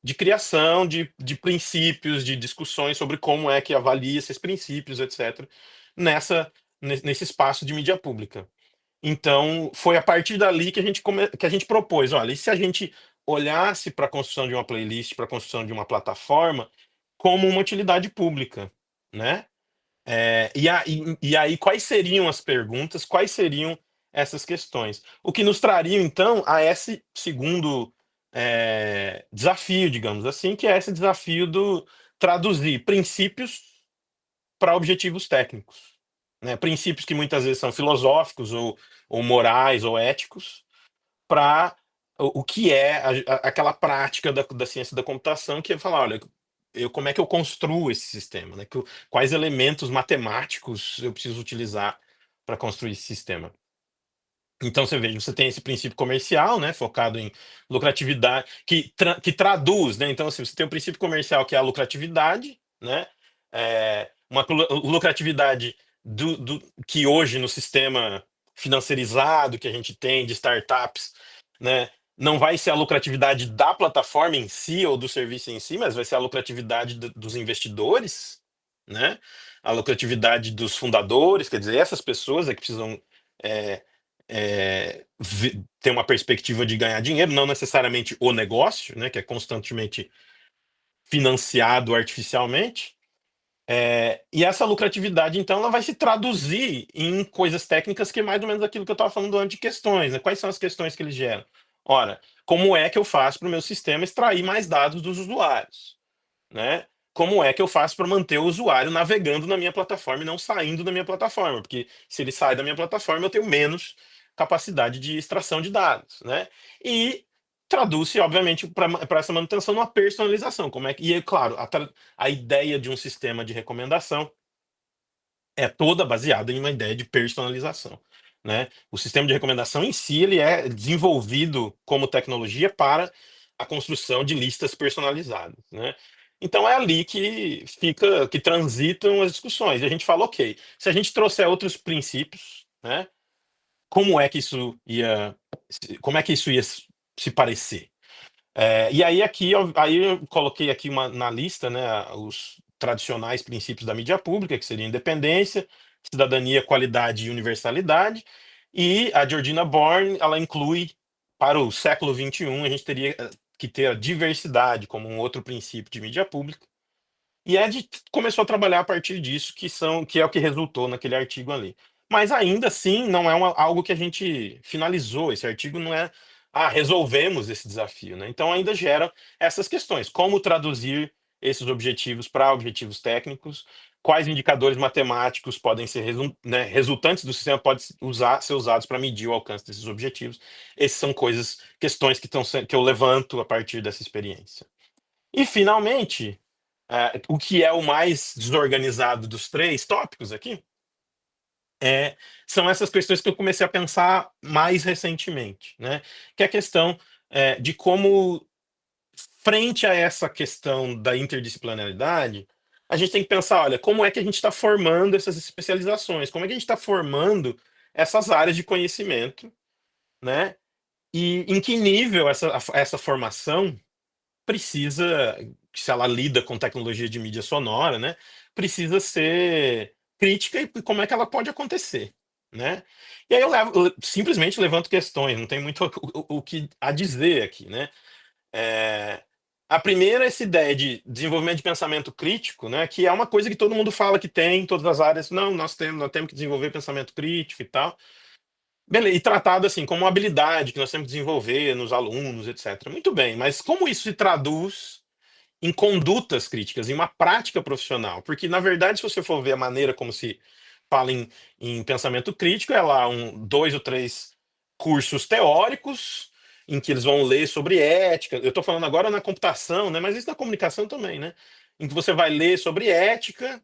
de criação de princípios, de discussões sobre como é que avalia esses princípios, etc., nesse espaço de mídia pública. Então, foi a partir dali que a gente propôs, olha, e se a gente olhasse para a construção de uma playlist, para a construção de uma plataforma, como uma utilidade pública, né? E aí, quais seriam as perguntas, quais seriam essas questões? O que nos traria, então, a esse segundo desafio, digamos assim, que é esse desafio do traduzir princípios para objetivos técnicos, né? Princípios que muitas vezes são filosóficos ou morais ou éticos, para o que é aquela prática da ciência da computação, que é falar, olha, como é que eu construo esse sistema, né? Quais elementos matemáticos eu preciso utilizar para construir esse sistema. Então você veja, você tem esse princípio comercial, né, focado em lucratividade, que traduz, né? Então, assim, você tem o princípio comercial que é a lucratividade, né? Uma lucratividade que hoje no sistema financiarizado que a gente tem de startups, né, não vai ser a lucratividade da plataforma em si ou do serviço em si, mas vai ser a lucratividade dos investidores, né? A lucratividade dos fundadores, quer dizer, essas pessoas é que precisam é, ter uma perspectiva de ganhar dinheiro, não necessariamente o negócio, né, que é constantemente financiado artificialmente. E essa lucratividade, então, ela vai se traduzir em coisas técnicas que é mais ou menos aquilo que eu estava falando antes de questões, né? Quais são as questões que eles geram? Ora, como é que eu faço para o meu sistema extrair mais dados dos usuários, né? como é que eu faço para manter o usuário navegando na minha plataforma e não saindo da minha plataforma, porque se ele sai da minha plataforma, eu tenho menos capacidade de extração de dados, né? E traduz-se, obviamente, para essa manutenção numa personalização. E, é claro, a ideia de um sistema de recomendação é toda baseada em uma ideia de personalização, né? O sistema de recomendação em si, ele é desenvolvido como tecnologia para a construção de listas personalizadas, né? Então é ali que transitam as discussões. E a gente fala, ok, se a gente trouxer outros princípios, né? Como é que isso ia, como é que isso ia se parecer? E aí aí eu coloquei aqui na lista, né, os tradicionais princípios da mídia pública, que seria independência, cidadania, qualidade e universalidade. E a Georgina Born, ela inclui, para o século XXI, a gente teria que ter a diversidade como um outro princípio de mídia pública. E Ed começou a trabalhar a partir disso, que é o que resultou naquele artigo ali. Mas ainda assim, não é algo que a gente finalizou. Esse artigo não é, resolvemos esse desafio, né? Então ainda gera essas questões. Como traduzir esses objetivos para objetivos técnicos? Quais indicadores matemáticos podem ser né, resultantes do sistema podem ser usados para medir o alcance desses objetivos? Essas são questões que eu levanto a partir dessa experiência. E finalmente, o que é o mais desorganizado dos três tópicos aqui são essas questões que eu comecei a pensar mais recentemente, né? Que é a questão de como, frente a essa questão da interdisciplinaridade, a gente tem que pensar, olha, como é que a gente está formando essas especializações? Como é que a gente está formando essas áreas de conhecimento, né? E em que nível essa formação precisa, se ela lida com tecnologia de mídia sonora, né, precisa ser crítica e como é que ela pode acontecer, né? E aí eu simplesmente levanto questões, não tem muito o que a dizer aqui, né? É, a primeira é essa ideia de desenvolvimento de pensamento crítico, né, que é uma coisa que todo mundo fala que tem em todas as áreas. Não, nós temos que desenvolver pensamento crítico e tal. Beleza, e tratado assim como uma habilidade que nós temos que desenvolver nos alunos, etc. Muito bem, mas como isso se traduz em condutas críticas, em uma prática profissional? Porque, na verdade, se você for ver a maneira como se fala em pensamento crítico, é lá dois ou três cursos teóricos em que eles vão ler sobre ética. Eu estou falando agora na computação, né? Mas isso na comunicação também, né? Em que você vai ler sobre ética,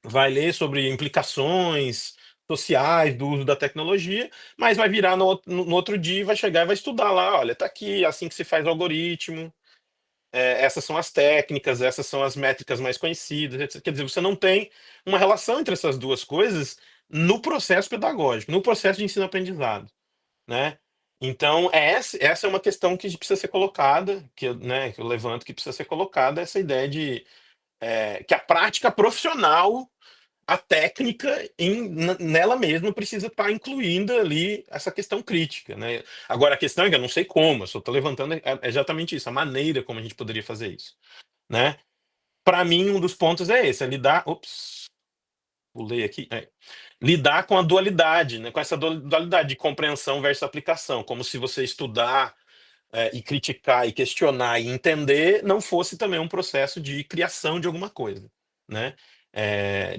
vai ler sobre implicações sociais do uso da tecnologia, mas vai virar no outro dia e vai chegar e vai estudar lá, olha, tá aqui, assim que se faz o algoritmo, essas são as técnicas, essas são as métricas mais conhecidas, etc. Quer dizer, você não tem uma relação entre essas duas coisas no processo pedagógico, no processo de ensino-aprendizado, né? Então, essa é uma questão que precisa ser colocada, que eu levanto, que precisa ser colocada, essa ideia de que a prática profissional, a técnica nela mesma precisa estar incluindo ali essa questão crítica, né? Agora a questão é que eu não sei como, eu só estou levantando exatamente isso, a maneira como a gente poderia fazer isso, né? Para mim, um dos pontos é esse, é lidar, ops, pulei aqui, lidar com a dualidade, né? Com essa dualidade de compreensão versus aplicação, como se você estudar e criticar e questionar e entender não fosse também um processo de criação de alguma coisa, né? É,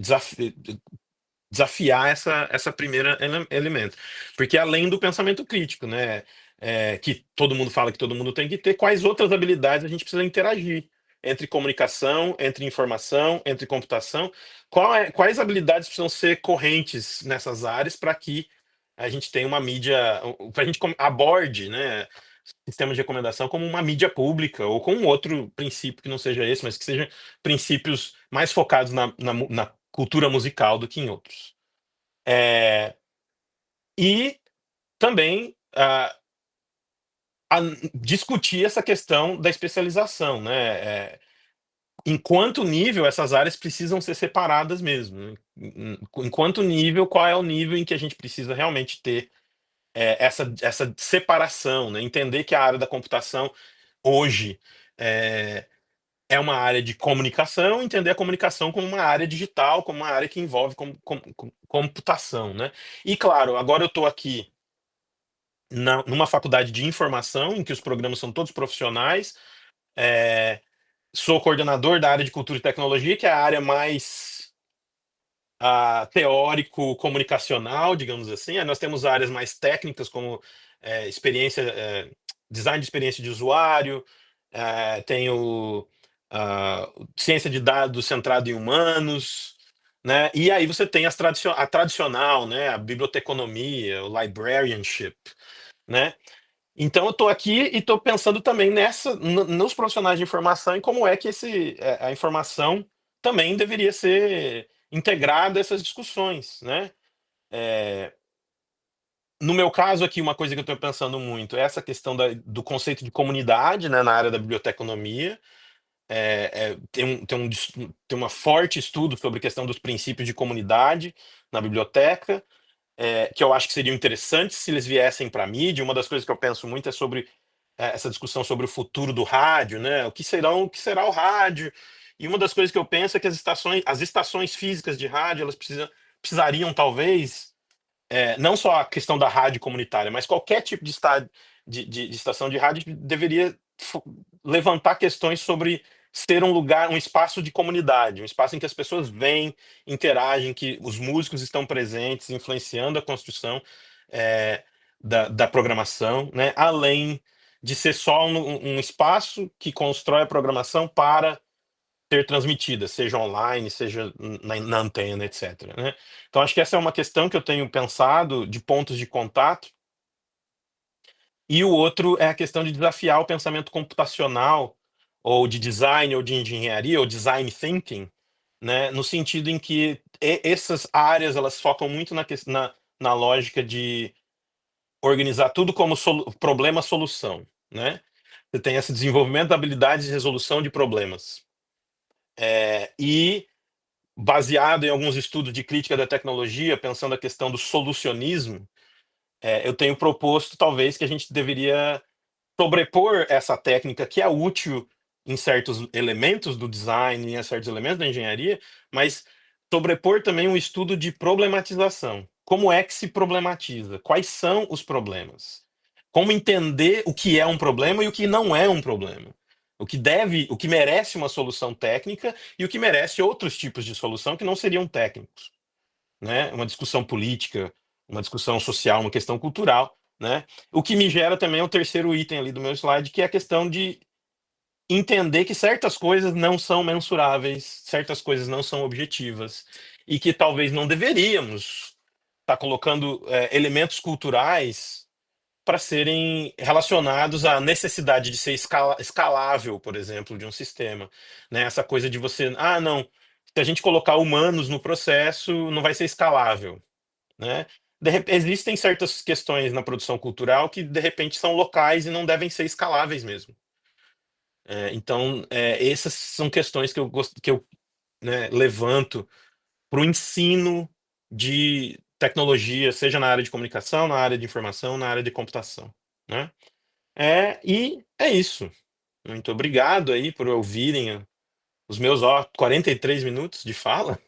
desafiar essa primeira elemento. Porque além do pensamento crítico, né, que todo mundo fala que todo mundo tem que ter, quais outras habilidades a gente precisa interagir entre comunicação, entre informação, entre computação? Quais habilidades precisam ser correntes nessas áreas para que a gente tenha uma mídia, para a gente aborde, né, sistemas de recomendação como uma mídia pública ou com um outro princípio que não seja esse, mas que sejam princípios mais focados na cultura musical do que em outros. E também discutir essa questão da especialização, né? Em quanto nível essas áreas precisam ser separadas mesmo, né? Em quanto nível, qual é o nível em que a gente precisa realmente ter essa separação, né? Entender que a área da computação hoje é uma área de comunicação, entender a comunicação como uma área digital, como uma área que envolve computação, né? E claro, agora eu estou aqui numa faculdade de informação, em que os programas são todos profissionais, sou coordenador da área de cultura e tecnologia, que é a área mais teórico-comunicacional, digamos assim. Aí nós temos áreas mais técnicas, como design de experiência de usuário, tenho ciência de dados centrado em humanos, né? E aí você tem a tradicional, né? A biblioteconomia, o librarianship, né? Então eu estou aqui e estou pensando também nos profissionais de informação e como é que a informação também deveria ser integrada a essas discussões, né? É, no meu caso aqui, uma coisa que eu estou pensando muito é essa questão do conceito de comunidade, né, na área da biblioteconomia. Tem uma forte estudo sobre a questão dos princípios de comunidade na biblioteca, que eu acho que seriam interessantes se eles viessem para a mídia. Uma das coisas que eu penso muito é sobre essa discussão sobre o futuro do rádio, né? O que será o rádio? E uma das coisas que eu penso é que as estações físicas de rádio, elas precisariam talvez, não só a questão da rádio comunitária, mas qualquer tipo de estação de rádio deveria levantar questões sobre ser um lugar, um espaço de comunidade, um espaço em que as pessoas vêm, interagem, que os músicos estão presentes, influenciando a construção da programação, né? Além de ser só um espaço que constrói a programação para ser transmitida, seja online, seja na antena, etc., né? Então, acho que essa é uma questão que eu tenho pensado de pontos de contato. E o outro é a questão de desafiar o pensamento computacional, ou de design, ou de engenharia, ou design thinking, né? No sentido em que essas áreas elas focam muito na lógica de organizar tudo como problema-solução, né? Você tem esse desenvolvimento da habilidade de resolução de problemas. E baseado em alguns estudos de crítica da tecnologia, pensando a questão do solucionismo, eu tenho proposto, talvez, que a gente deveria sobrepor essa técnica que é útil em certos elementos do design, em certos elementos da engenharia, mas sobrepor também um estudo de problematização. Como é que se problematiza? Quais são os problemas? Como entender o que é um problema e o que não é um problema? O que merece uma solução técnica e o que merece outros tipos de solução que não seriam técnicos, né? Uma discussão política, uma discussão social, uma questão cultural, né? O que me gera também o terceiro item ali do meu slide, que é a questão de entender que certas coisas não são mensuráveis, certas coisas não são objetivas, e que talvez não deveríamos estar colocando elementos culturais para serem relacionados à necessidade de ser escalável, por exemplo, de um sistema, né? Essa coisa de você, não, se a gente colocar humanos no processo, não vai ser escalável, né? Existem certas questões na produção cultural que de repente são locais e não devem ser escaláveis mesmo. Então, essas são questões que eu né, levanto para o ensino de tecnologia, seja na área de comunicação, na área de informação, na área de computação, né? E é isso. Muito obrigado aí por ouvirem os meus 43 minutos de fala.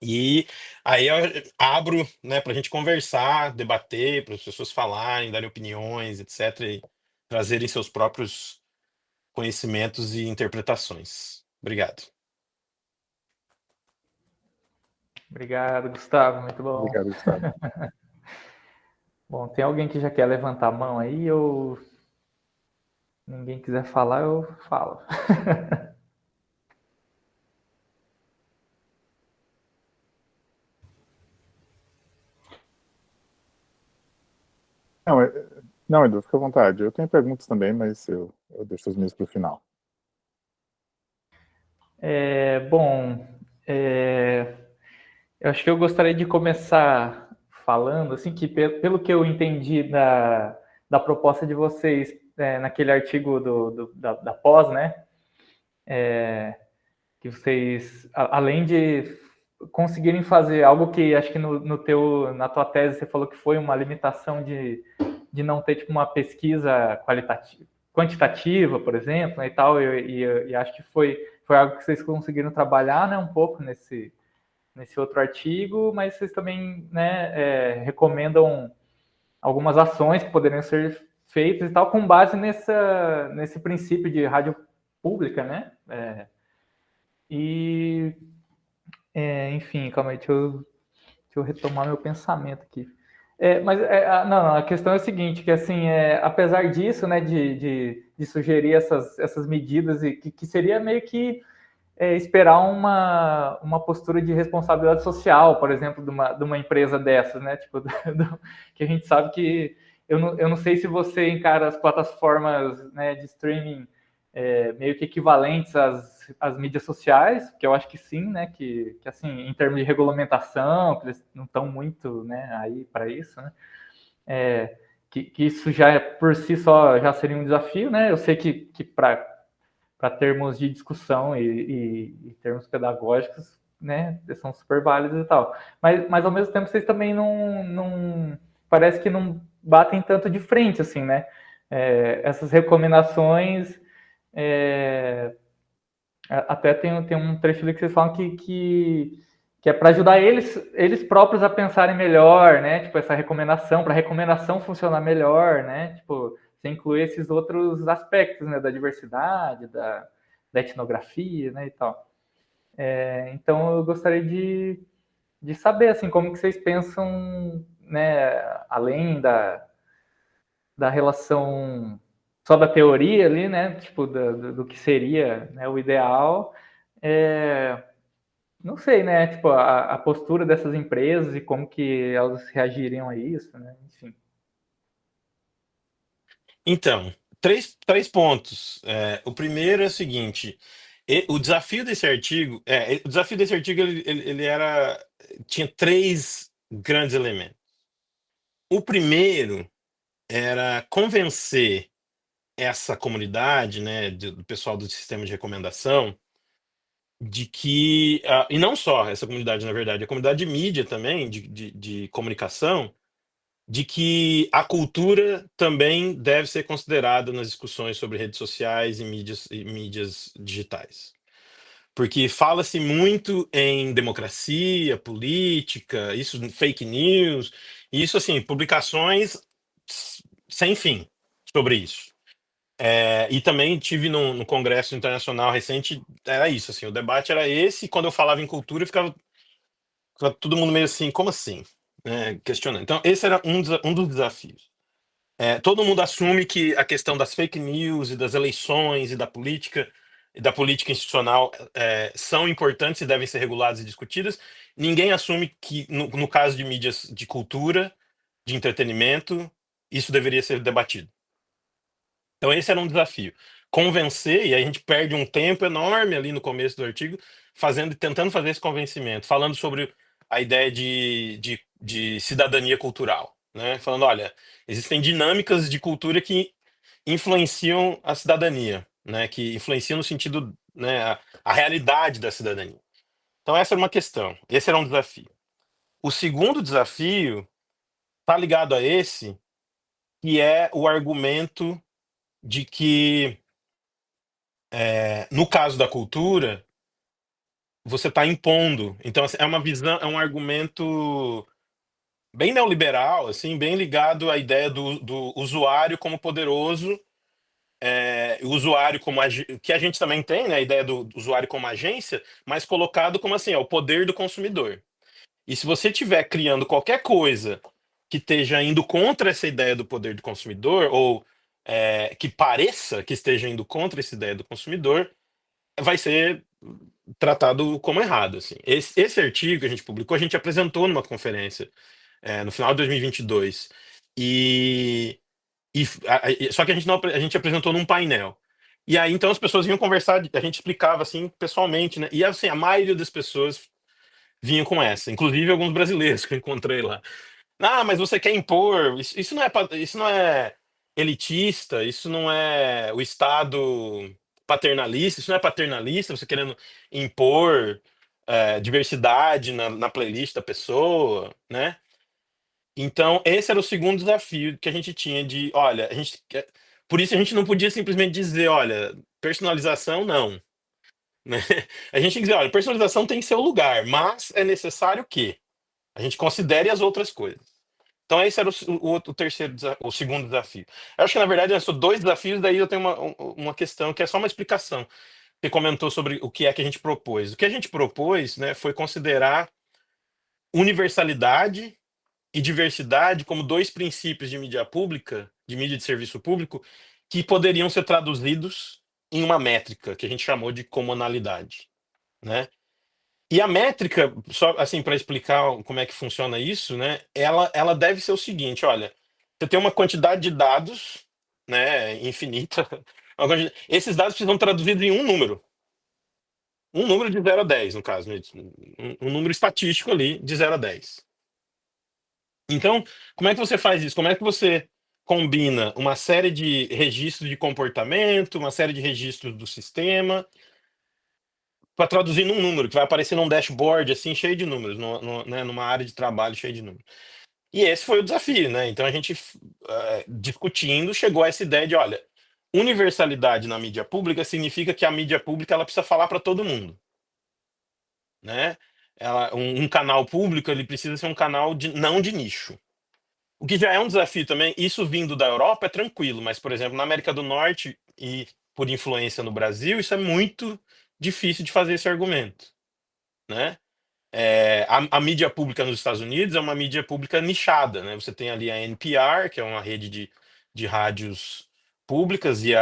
E aí eu abro, né, para a gente conversar, debater, para as pessoas falarem, darem opiniões, etc., e trazerem seus próprios conhecimentos e interpretações. Obrigado. Obrigado, Gustavo. Muito bom. Obrigado, Gustavo. Bom, tem alguém que já quer levantar a mão aí ou ninguém quiser falar, eu falo. Não, não, Edu, fica à vontade. Eu tenho perguntas também, mas eu deixo as minhas para o final. Bom, eu acho que eu gostaria de começar falando, assim, que pelo que eu entendi da proposta de vocês naquele artigo da pós, né, que vocês, além de conseguirem fazer algo que acho que na tua tese você falou que foi uma limitação de não ter tipo uma pesquisa quantitativa, por exemplo, né, e tal, e acho que foi algo que vocês conseguiram trabalhar, né, um pouco nesse outro artigo, mas vocês também, né, recomendam algumas ações que poderiam ser feitas e tal, com base nesse princípio de rádio pública, né? E, enfim, calma aí, deixa eu retomar meu pensamento aqui. Não, a questão é a seguinte, que assim, apesar disso, né, de sugerir essas medidas, e que seria meio que esperar uma postura de responsabilidade social, por exemplo, de uma empresa dessas, né, tipo, que a gente sabe que, eu não sei se você encara as plataformas, né, de streaming meio que equivalentes às mídias sociais, que eu acho que sim, né, que assim, em termos de regulamentação, que eles não estão muito, né, aí para isso, né, que isso já por si só já seria um desafio, né, eu sei que para termos de discussão e termos pedagógicos, né, são super válidos e tal, mas ao mesmo tempo vocês também não parece que não batem tanto de frente, assim, né, essas recomendações até tem um trecho ali que vocês falam que é para ajudar eles próprios a pensarem melhor, né? Tipo, essa recomendação, para a recomendação funcionar melhor, né? Tipo, você incluir esses outros aspectos, né? Da diversidade, da etnografia, né? E tal. Então, eu gostaria de saber, assim, como que vocês pensam, né? Além da relação só da teoria ali, né? Tipo, do que seria, né, o ideal. Não sei, né? Tipo, a postura dessas empresas e como que elas reagiriam a isso, né? Enfim. Então, três pontos. O primeiro é o seguinte: o desafio desse artigo, ele tinha três grandes elementos. O primeiro era convencer essa comunidade, né, do pessoal do sistema de recomendação, de que, e não só essa comunidade, na verdade, a comunidade de mídia também, de comunicação, de que a cultura também deve ser considerada nas discussões sobre redes sociais e mídias digitais. Porque fala-se muito em democracia, política, isso fake news, e isso assim, publicações sem fim sobre isso. E também tive no Congresso Internacional recente, era isso, assim, o debate era esse, e quando eu falava em cultura, ficava todo mundo meio assim, como assim? Questionando. Então, esse era um dos desafios. Todo mundo assume que a questão das fake news e das eleições e da política institucional são importantes e devem ser reguladas e discutidas. Ninguém assume que, no caso de mídias de cultura, de entretenimento, isso deveria ser debatido. Então, esse era um desafio. Convencer, e aí a gente perde um tempo enorme ali no começo do artigo, tentando fazer esse convencimento, falando sobre a ideia de cidadania cultural, né? Falando, olha, existem dinâmicas de cultura que influenciam a cidadania, né? Que influenciam no sentido, né, a realidade da cidadania. Então, essa era uma questão, esse era um desafio. O segundo desafio está ligado a esse, que é o argumento de que no caso da cultura, você está impondo. Então, assim, é uma visão, é um argumento bem neoliberal, assim, bem ligado à ideia do usuário como poderoso, o usuário como que a gente também tem, né, a ideia do usuário como agência, mas colocado como assim, o poder do consumidor. E se você estiver criando qualquer coisa que esteja indo contra essa ideia do poder do consumidor, ou que pareça que esteja indo contra essa ideia do consumidor, vai ser tratado como errado, assim. Esse artigo que a gente publicou, a gente apresentou numa conferência no final de 2022. Só que a gente não, a gente apresentou num painel. E aí, então, as pessoas vinham conversar, a gente explicava, assim, pessoalmente, né? E, assim, a maioria das pessoas vinham com essa, inclusive alguns brasileiros que eu encontrei lá. Ah, mas você quer impor, isso não é elitista, isso não é o Estado paternalista, isso não é paternalista, você querendo impor diversidade na playlist da pessoa, né? Então, esse era o segundo desafio que a gente tinha olha, por isso a gente não podia simplesmente dizer, olha, personalização não, né? A gente tinha que dizer, olha, personalização tem seu lugar, mas é necessário que a gente considere as outras coisas. Então esse era o terceiro o segundo desafio. Eu acho que, na verdade, são 2 desafios, daí eu tenho uma questão que é só uma explicação. Você comentou sobre o que é que a gente propôs. O que a gente propôs, né, foi considerar universalidade e diversidade como 2 princípios de mídia pública, de mídia de serviço público, que poderiam ser traduzidos em uma métrica que a gente chamou de comunalidade, né? E a métrica, só assim para explicar como é que funciona isso, né? Ela deve ser o seguinte, olha, você tem uma quantidade de dados, né, infinita. Esses dados precisam traduzidos em um número de 0 a 10, no caso, né? Um número estatístico ali de 0 a 10. Então, como é que você faz isso? Como é que você combina uma série de registros de comportamento, uma série de registros do sistema, para traduzir num número, que vai aparecer num dashboard, assim, cheio de números, né, numa área de trabalho cheia de números. E esse foi o desafio, né? Então a gente, discutindo, chegou a essa ideia de, olha, universalidade na mídia pública significa que a mídia pública ela precisa falar para todo mundo, né? Um canal público ele precisa ser um canal não de nicho. O que já é um desafio também, isso vindo da Europa é tranquilo, mas, por exemplo, na América do Norte e por influência no Brasil, isso é muito difícil de fazer esse argumento, né? A mídia pública nos Estados Unidos é uma mídia pública nichada, né? Você tem ali a NPR, que é uma rede de rádios públicas, e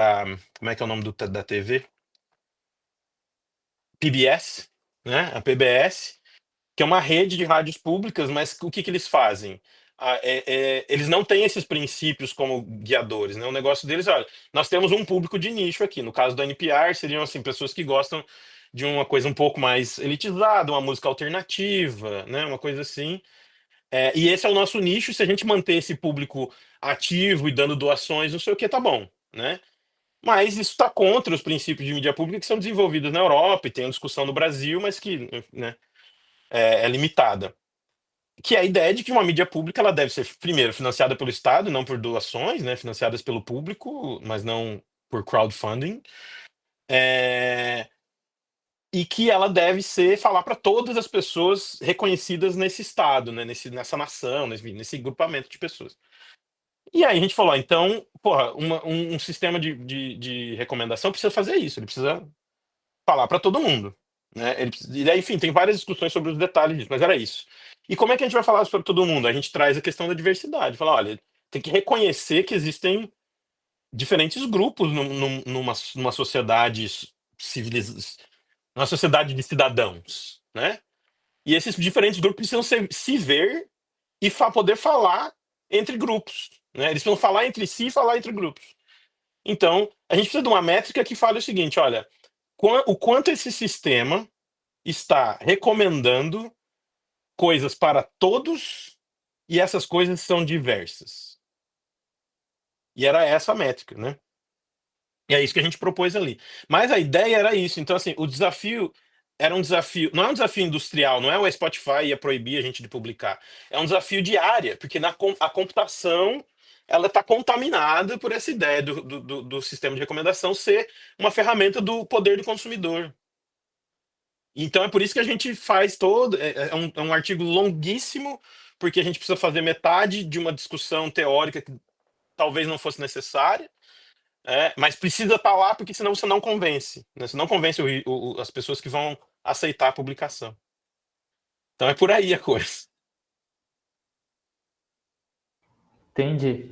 como é que é o nome da TV? PBS, né? A PBS, que é uma rede de rádios públicas, mas o que eles fazem? Eles não têm esses princípios como guiadores, né? O negócio deles, olha, nós temos um público de nicho aqui. No caso do NPR, seriam assim, pessoas que gostam de uma coisa um pouco mais elitizada, uma música alternativa, né? Uma coisa assim. E esse é o nosso nicho. Se a gente manter esse público ativo e dando doações, não sei o que, tá bom, né? Mas isso está contra os princípios de mídia pública que são desenvolvidos na Europa e tem uma discussão no Brasil, mas que, né, é limitada. Que é a ideia de que uma mídia pública ela deve ser, primeiro, financiada pelo Estado, não por doações, né, financiadas pelo público, mas não por crowdfunding, é, e que ela deve falar para todas as pessoas reconhecidas nesse Estado, né, nessa nação, nesse grupamento de pessoas. E aí a gente falou, então, porra, um sistema de recomendação precisa fazer isso, ele precisa falar para todo mundo, né? E daí, enfim, tem várias discussões sobre os detalhes disso, mas era isso. E como é que a gente vai falar isso para todo mundo? A gente traz a questão da diversidade, fala, olha, tem que reconhecer que existem diferentes grupos numa sociedade civilizada, numa sociedade de cidadãos, né? E esses diferentes grupos precisam se ver e poder falar entre grupos, né? Eles precisam falar entre si e falar entre grupos. Então, a gente precisa de uma métrica que fale o seguinte, olha, o quanto esse sistema está recomendando coisas para todos e essas coisas são diversas. E era essa a métrica, né? E é isso que a gente propôs ali. Mas a ideia era isso. Então, assim, o desafio era um desafio. Não é um desafio industrial, não é o Spotify ia proibir a gente de publicar. É um desafio de área, porque a computação ela está contaminada por essa ideia do sistema de recomendação ser uma ferramenta do poder do consumidor. Então é por isso que a gente faz é um artigo longuíssimo, porque a gente precisa fazer metade de uma discussão teórica que talvez não fosse necessária, mas precisa estar lá porque senão você não convence, né? Você não convence as pessoas que vão aceitar a publicação. Então é por aí a coisa. Entendi.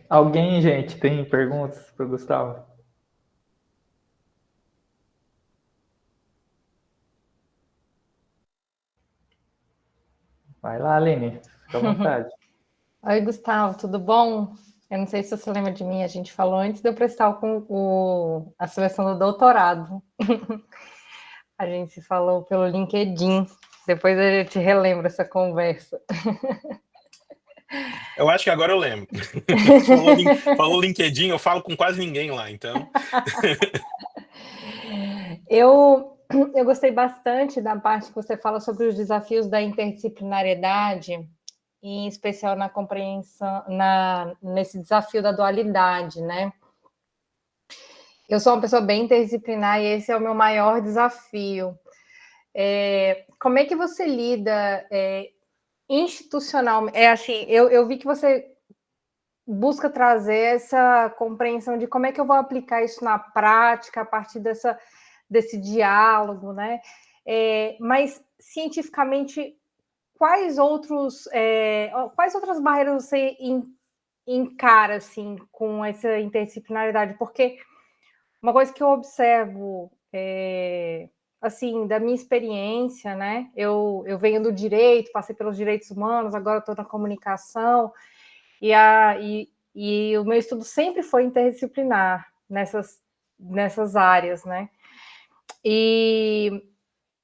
Alguém, gente, tem perguntas para o Gustavo? Vai lá, Aline, fica à vontade. Oi, Gustavo, tudo bom? Eu não sei se você lembra de mim, a gente falou antes de eu prestar a seleção do doutorado. A gente se falou pelo LinkedIn. Depois a gente relembra essa conversa. Eu acho que agora eu lembro. Falou LinkedIn, eu falo com quase ninguém lá, então. Eu gostei bastante da parte que você fala sobre os desafios da interdisciplinariedade, em especial na compreensão, nesse desafio da dualidade, né? Eu sou uma pessoa bem interdisciplinar e esse é o meu maior desafio. Como é que você lida institucional, é assim, eu vi que você busca trazer essa compreensão de como é que eu vou aplicar isso na prática a partir desse diálogo, né? Mas cientificamente, quais outras barreiras você encara assim com essa interdisciplinaridade? Porque uma coisa que eu observo assim, da minha experiência, né? Eu venho do direito, passei pelos direitos humanos, agora estou na comunicação, e o meu estudo sempre foi interdisciplinar nessas áreas, né? E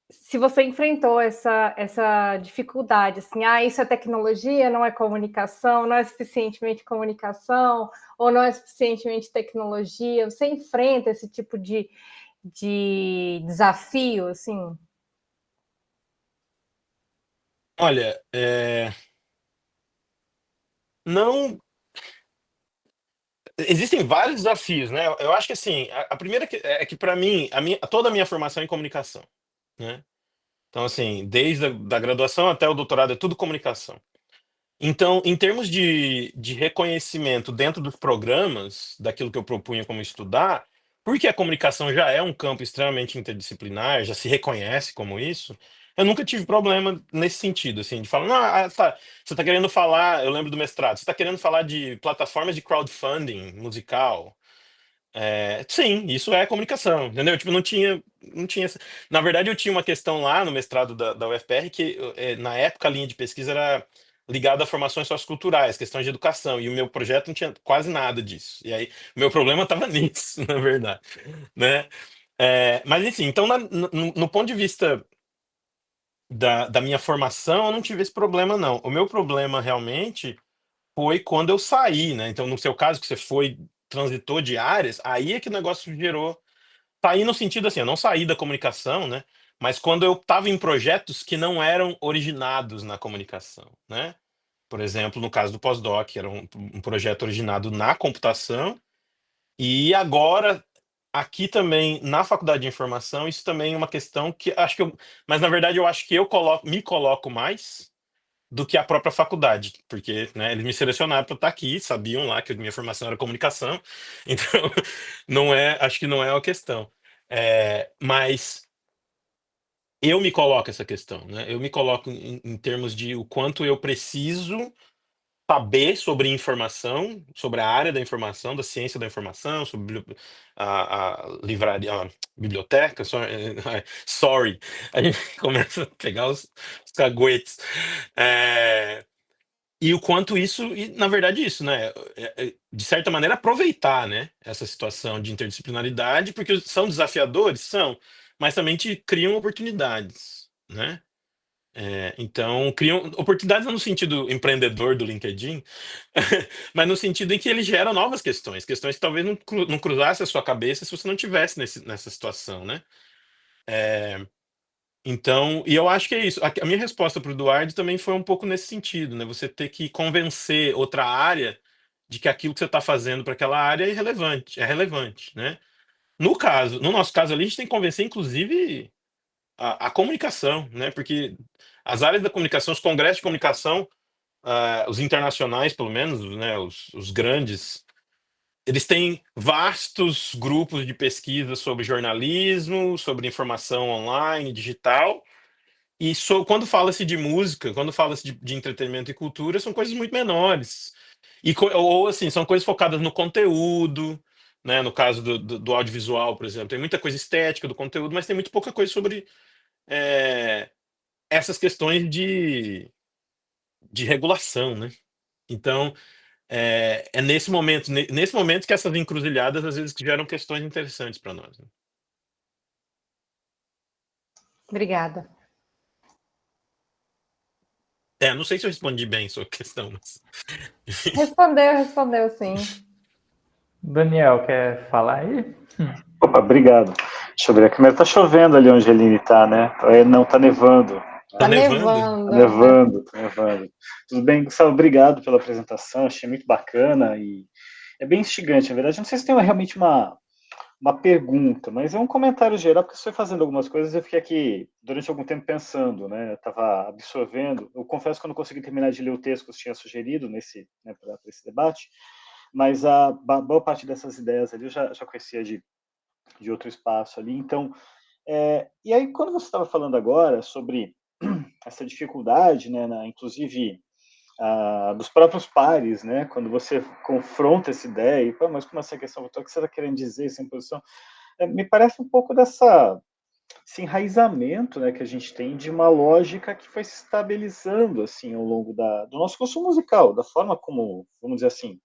se você enfrentou essa dificuldade, assim, isso é tecnologia, não é comunicação, não é suficientemente comunicação, ou não é suficientemente tecnologia, você enfrenta esse tipo de desafio, assim? Olha, não. Existem vários desafios, né? Eu acho que assim, a primeira é que para mim, toda a minha formação é em comunicação, né? Então, assim, desde da graduação até o doutorado é tudo comunicação. Então, em termos de reconhecimento dentro dos programas, daquilo que eu propunha como estudar, porque a comunicação já é um campo extremamente interdisciplinar, já se reconhece como isso, eu nunca tive problema nesse sentido, assim, de falar, não, tá, você está querendo falar, eu lembro do mestrado, você está querendo falar de plataformas de crowdfunding musical. Sim, isso é comunicação, entendeu? Tipo, não tinha. Na verdade, eu tinha uma questão lá no mestrado da UFPR que, na época, a linha de pesquisa era ligada a formações socioculturais, questões de educação, e o meu projeto não tinha quase nada disso. E aí, o meu problema estava nisso, na verdade, né? Mas, enfim, então, no ponto de vista da minha formação, eu não tive esse problema, não. O meu problema, realmente, foi quando eu saí, né? Então, no seu caso, que você transitou de áreas, aí é que o negócio gerou. Saí no sentido assim, eu não saí da comunicação, né? Mas quando eu estava em projetos que não eram originados na comunicação, né? Por exemplo, no caso do pós-doc, era um projeto originado na computação, e agora, aqui também, na faculdade de informação, isso também é uma questão que acho que mas na verdade eu acho que me coloco mais do que a própria faculdade, porque, né, eles me selecionaram para estar aqui, sabiam lá que a minha formação era comunicação, então acho que não é a questão. Mas eu me coloco essa questão, né? Eu me coloco em termos de o quanto eu preciso saber sobre informação, sobre a área da informação, da ciência da informação, sobre a livraria, a biblioteca, sorry, a gente começa a pegar os caguetes. E o quanto isso, e na verdade isso, né? De certa maneira, aproveitar, né, essa situação de interdisciplinaridade, porque são desafiadores, são, mas também te criam oportunidades, né? Então, criam oportunidades não no sentido empreendedor do LinkedIn, mas no sentido em que ele gera novas questões, questões que talvez não cruzasse a sua cabeça se você não tivesse nessa situação, né? Então, e eu acho que é isso. A minha resposta para o Eduardo também foi um pouco nesse sentido, né? Você ter que convencer outra área de que aquilo que você está fazendo para aquela área é relevante, né? No nosso caso ali, a gente tem que convencer, inclusive, a comunicação, né? Porque as áreas da comunicação, os congressos de comunicação, os internacionais, pelo menos, né? Os grandes, eles têm vastos grupos de pesquisa sobre jornalismo, sobre informação online, digital. E quando fala-se de música, quando fala-se de entretenimento e cultura, são coisas muito menores. Ou assim, são coisas focadas no conteúdo, né? No caso do audiovisual, por exemplo, tem muita coisa estética do conteúdo, mas tem muito pouca coisa sobre é, essas questões de regulação, né? Então, é nesse momento que essas encruzilhadas às vezes geram questões interessantes para nós, né? Obrigada. Não sei se eu respondi bem a sua questão, mas... Respondeu, sim. Daniel, quer falar aí? Opa, obrigado. Deixa eu ver, a câmera tá chovendo ali onde a Aline tá, né? Não, tá nevando. Tá nevando? Tá nevando, tá nevando. Tudo bem, Gustavo? Obrigado pela apresentação, achei muito bacana e é bem instigante, na verdade. Não sei se tem realmente uma uma pergunta, mas é um comentário geral, porque eu estou fazendo algumas coisas, eu fiquei aqui durante algum tempo pensando, né? Eu estava absorvendo. Eu confesso que eu não consegui terminar de ler o texto que você tinha sugerido nesse, né, para esse debate, mas a boa parte dessas ideias ali eu já conhecia de outro espaço ali. Então, e aí quando você estava falando agora sobre essa dificuldade, né, inclusive dos próprios pares, né? Quando você confronta essa ideia, e, pô, mas como essa questão, o que você está querendo dizer, essa imposição? Me parece um pouco esse enraizamento, né, que a gente tem de uma lógica que foi se estabilizando assim ao longo do nosso consumo musical, da forma como, vamos dizer assim,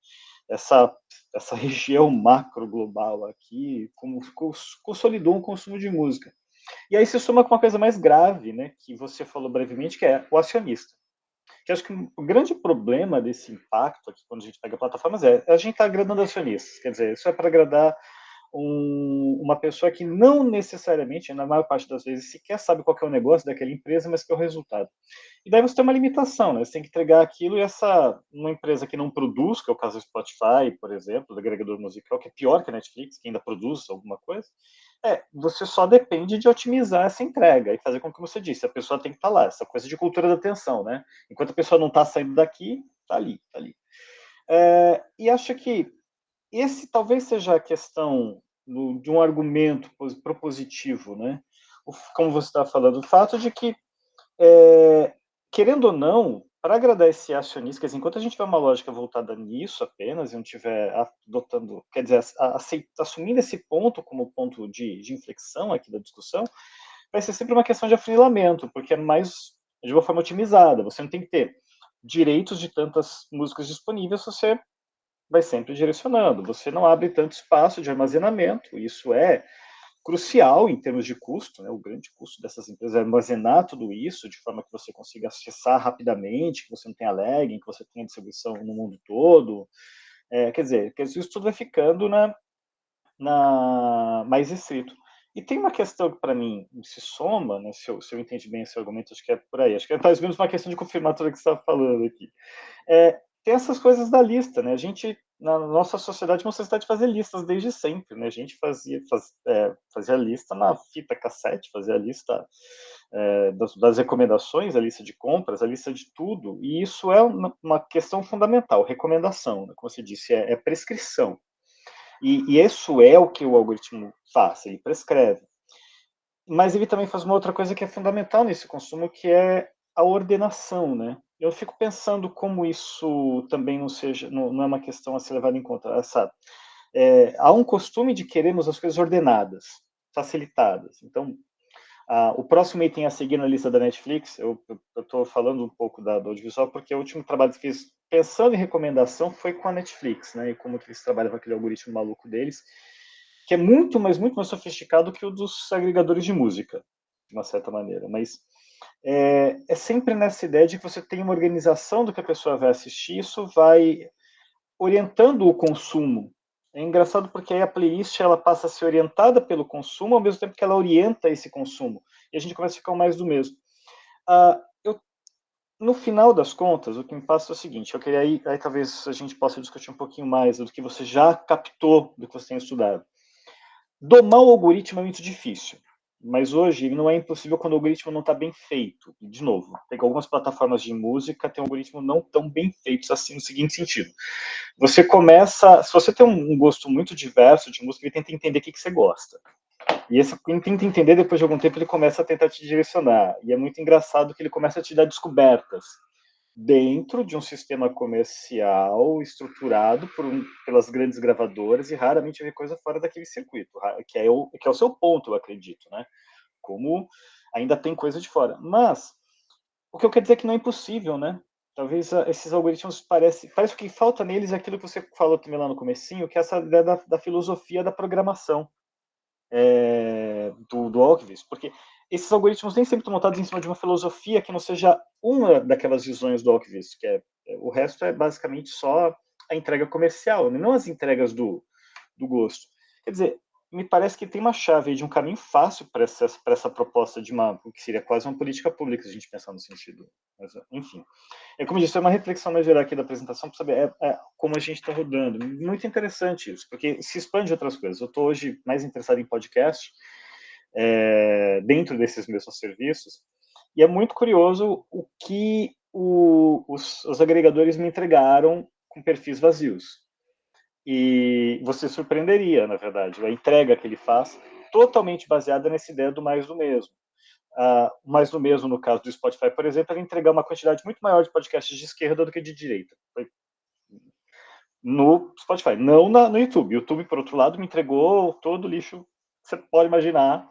essa região macro global aqui consolidou um consumo de música. E aí se soma com uma coisa mais grave, né, que você falou brevemente, que é o acionista. Que acho que o grande problema desse impacto aqui, quando a gente pega plataformas, a gente está agradando acionistas. Quer dizer, isso é para agradar uma pessoa que não necessariamente, na maior parte das vezes, sequer sabe qual é o negócio daquela empresa, mas que é o resultado. E daí você tem uma limitação, né? Você tem que entregar aquilo e uma empresa que não produz, que é o caso do Spotify, por exemplo, do agregador musical, que é pior que a Netflix, que ainda produz alguma coisa, você só depende de otimizar essa entrega e fazer com que você disse, a pessoa tem que estar lá, essa coisa de cultura da atenção, né? Enquanto a pessoa não está saindo daqui, está ali, está ali. E acho que esse talvez seja a questão de um argumento propositivo, né? Como você está falando, o fato de que, querendo ou não, para agradar esse acionista, quer dizer, enquanto a gente tiver uma lógica voltada nisso apenas, e não estiver adotando, quer dizer, assumindo esse ponto como ponto de inflexão aqui da discussão, vai ser sempre uma questão de afunilamento, porque é mais de uma forma otimizada. Você não tem que ter direitos de tantas músicas disponíveis, você vai sempre direcionando. Você não abre tanto espaço de armazenamento, isso é crucial em termos de custo, né? O grande custo dessas empresas é armazenar tudo isso de forma que você consiga acessar rapidamente, que você não tenha lagging, que você tenha distribuição no mundo todo. Quer dizer, isso tudo vai ficando mais restrito. E tem uma questão que, para mim, se soma, né, se eu entendi bem esse argumento, acho que é por aí. Acho que é mais ou menos uma questão de confirmar tudo o que você está falando aqui. Tem essas coisas da lista, né? A gente, na nossa sociedade, é uma sociedade de fazer listas desde sempre, né? A gente fazia lista na fita cassete, fazia a lista das recomendações, a lista de compras, a lista de tudo, e isso é uma questão fundamental, recomendação, né? Como você disse, é prescrição. E isso é o que o algoritmo faz, ele prescreve. Mas ele também faz uma outra coisa que é fundamental nesse consumo, que é a ordenação, né? Eu fico pensando como isso também não é uma questão a ser levada em conta. Há um costume de queremos as coisas ordenadas, facilitadas. Então, o próximo item a seguir na lista da Netflix, eu estou falando um pouco do audiovisual, porque o último trabalho que fiz pensando em recomendação foi com a Netflix, né? E como que eles trabalham com aquele algoritmo maluco deles, que é muito mais sofisticado que o dos agregadores de música, de uma certa maneira. Mas é sempre nessa ideia de que você tem uma organização do que a pessoa vai assistir, isso vai orientando o consumo. É engraçado porque aí a playlist ela passa a ser orientada pelo consumo, ao mesmo tempo que ela orienta esse consumo. E a gente começa a ficar mais do mesmo. No final das contas, o que me passa é o seguinte, eu queria aí talvez a gente possa discutir um pouquinho mais do que você já captou, do que você tem estudado. Domar o algoritmo é muito difícil, mas hoje não é impossível quando o algoritmo não está bem feito. De novo, tem algumas plataformas de música tem um algoritmo não tão bem feitos assim no seguinte sentido. Você começa, se você tem um gosto muito diverso de música, ele tenta entender o que você gosta. E esse tenta entender, depois de algum tempo, ele começa a tentar te direcionar. E é muito engraçado que ele começa a te dar descobertas dentro de um sistema comercial estruturado pelas grandes gravadoras e raramente vê coisa fora daquele circuito, que é o seu ponto, eu acredito, né? Como ainda tem coisa de fora. Mas o que eu quero dizer é que não é impossível, né? Talvez esses algoritmos parece que o que falta neles é aquilo que você falou também lá no comecinho, que é essa ideia da filosofia da programação do Alchemist, porque esses algoritmos nem sempre estão montados em cima de uma filosofia que não seja uma daquelas visões do Alchemist, que o resto é basicamente só a entrega comercial, não as entregas do gosto. Quer dizer, me parece que tem uma chave aí de um caminho fácil para essa proposta de o que seria quase uma política pública, se a gente pensar no sentido. Mas, enfim. Como eu disse, é uma reflexão mais geral aqui da apresentação para saber como a gente está rodando. Muito interessante isso, porque se expande outras coisas. Eu estou hoje mais interessado em podcast, dentro desses mesmos serviços, e é muito curioso o que os agregadores me entregaram com perfis vazios. E você surpreenderia, na verdade, a entrega que ele faz, totalmente baseada nessa ideia do mais do mesmo. Mais do mesmo, no caso do Spotify, por exemplo, ele entregar uma quantidade muito maior de podcasts de esquerda do que de direita. No Spotify, não no YouTube. O YouTube, por outro lado, me entregou todo o lixo que você pode imaginar,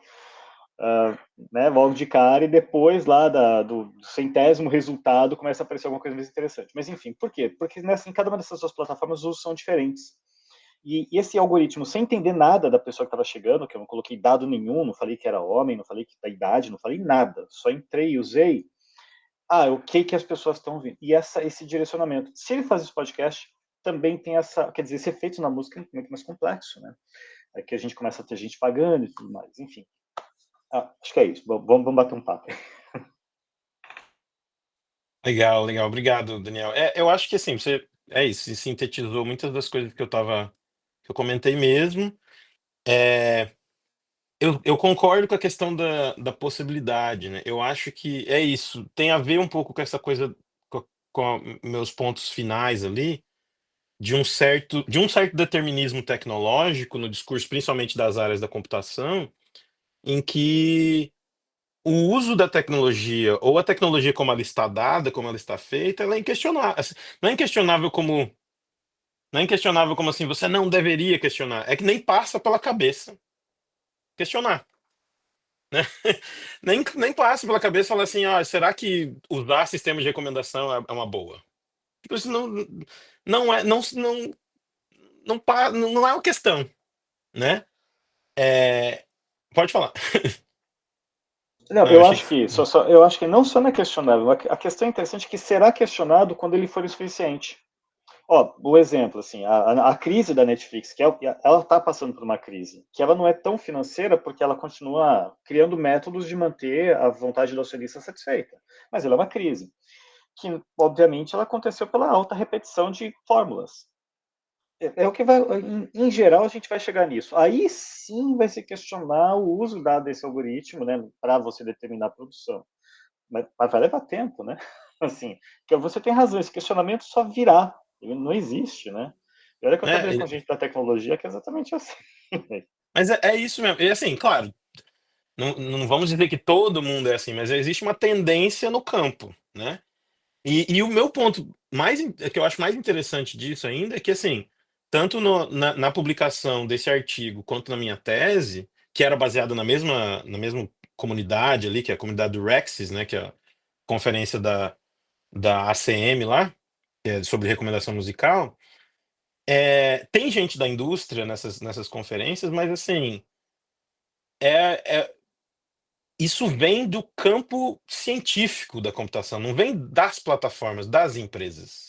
né, logo de cara, e depois lá do 100º resultado começa a aparecer alguma coisa mais interessante. Mas enfim, por quê? Porque em cada uma dessas duas plataformas os usos são diferentes. E esse algoritmo, sem entender nada da pessoa que estava chegando, que eu não coloquei dado nenhum, não falei que era homem, não falei que da idade, não falei nada, só entrei e usei, o que as pessoas estão ouvindo. E esse direcionamento. Se ele faz esse podcast, também tem esse efeito na música muito mais complexo, né? Aqui a gente começa a ter gente pagando e tudo mais, enfim. Acho que é isso. Vamos bater um papo. Legal, legal. Obrigado, Daniel. Eu acho que assim, você sintetizou muitas das coisas que eu comentei mesmo. Eu concordo com a questão da possibilidade, né? Eu acho que é isso. Tem a ver um pouco com essa coisa, meus pontos finais ali, de um certo determinismo tecnológico no discurso, principalmente das áreas da computação, em que o uso da tecnologia, ou a tecnologia como ela está dada, como ela está feita, ela é inquestionável. Assim, não é inquestionável como assim, você não deveria questionar. É que nem passa pela cabeça questionar, né? Nem passa pela cabeça falar assim, será que usar sistema de recomendação é uma boa? Tipo, isso não é, não é uma questão, né? Pode falar. Não, Eu eu achei acho que. que eu acho que não só não é questionável, a questão interessante é que será questionado quando ele for o suficiente. O exemplo, assim, a crise da Netflix, ela está passando por uma crise, que ela não é tão financeira porque ela continua criando métodos de manter a vontade do acionista satisfeita. Mas ela é uma crise, que obviamente ela aconteceu pela alta repetição de fórmulas. O que vai, em geral, a gente vai chegar nisso. Aí sim vai se questionar o uso dado desse algoritmo, né, para você determinar a produção. Mas vai levar tempo, né? Assim, porque você tem razão, esse questionamento só virá, ele não existe, né? E olha que eu trabalhei com gente da tecnologia que é exatamente assim. Mas é isso mesmo. E assim, claro, não vamos dizer que todo mundo é assim, mas existe uma tendência no campo, né? E o meu ponto que eu acho mais interessante disso ainda é que, assim, tanto na publicação desse artigo quanto na minha tese, que era baseada na mesma comunidade ali, que é a comunidade do Rexis, né, que é a conferência da ACM lá, que é sobre recomendação musical, tem gente da indústria nessas conferências, mas, assim, é, isso vem do campo científico da computação, não vem das plataformas, das empresas.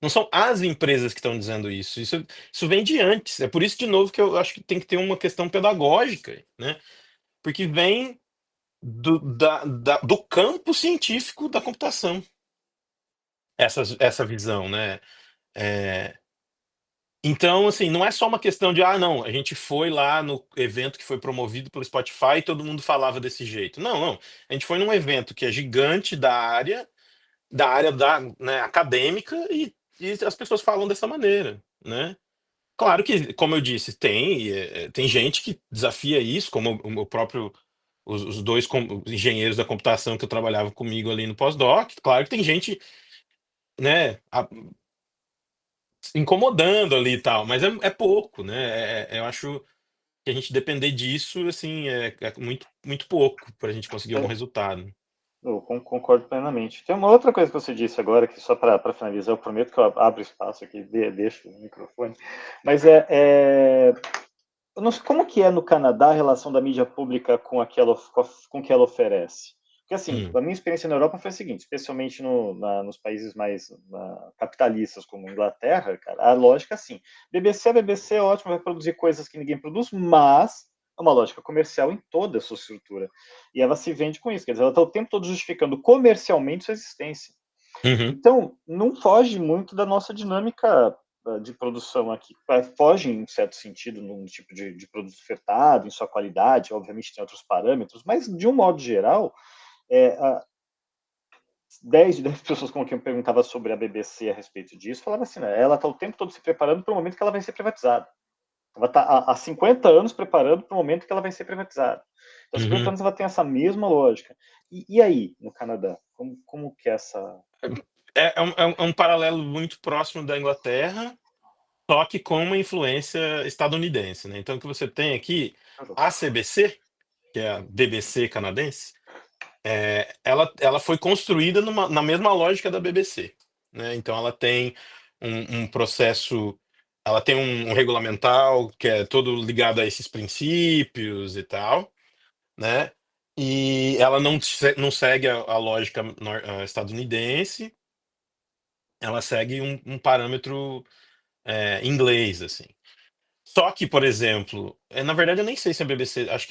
Não são as empresas que estão dizendo isso. Isso vem de antes. É por isso, de novo, que eu acho que tem que ter uma questão pedagógica, né? Porque vem do campo científico da computação. Essa visão, né? É, Então, assim, não é só uma questão de, não, a gente foi lá no evento que foi promovido pelo Spotify e todo mundo falava desse jeito. Não, não. A gente foi num evento que é gigante né, acadêmica e as pessoas falam dessa maneira, né? Claro que, como eu disse, tem gente que desafia isso, como o próprio, os dois engenheiros da computação que eu trabalhava comigo ali no pós-doc. Claro que tem gente, né, incomodando ali e tal, mas é pouco, né? Eu acho que a gente depender disso, assim, é muito, muito pouco para a gente conseguir algum resultado. Eu concordo plenamente. Tem uma outra coisa que você disse agora, que só para finalizar, eu prometo que eu abro espaço aqui, deixo o microfone, mas eu não sei como que é no Canadá a relação da mídia pública com o que ela oferece. Porque, assim, a minha experiência na Europa foi a seguinte, especialmente nos países mais capitalistas, como Inglaterra, cara, a lógica é assim, BBC é ótimo, vai produzir coisas que ninguém produz, mas é uma lógica comercial em toda a sua estrutura. E ela se vende com isso, quer dizer, ela está o tempo todo justificando comercialmente sua existência. Então, não foge muito da nossa dinâmica de produção aqui. Foge, em certo sentido, num tipo de produto ofertado, em sua qualidade, obviamente tem outros parâmetros, mas, de um modo geral, 10 de 10 pessoas com quem eu perguntava sobre a BBC a respeito disso, falavam assim, né, ela está o tempo todo se preparando para o momento que ela vai ser privatizada. Ela está há 50 anos preparando para o momento que ela vai ser privatizada. Então, 50 anos ela tem essa mesma lógica. E aí, no Canadá? Como que é essa... É um paralelo muito próximo da Inglaterra, só que com uma influência estadunidense, né? Então, o que você tem aqui, a CBC, que é a BBC canadense, ela foi construída na mesma lógica da BBC, né? Então, ela tem um processo, ela tem um regulamental que é todo ligado a esses princípios e tal, né? E ela não segue a lógica estadunidense, ela segue um parâmetro inglês, assim. Só que, por exemplo, na verdade eu nem sei se a BBC, acho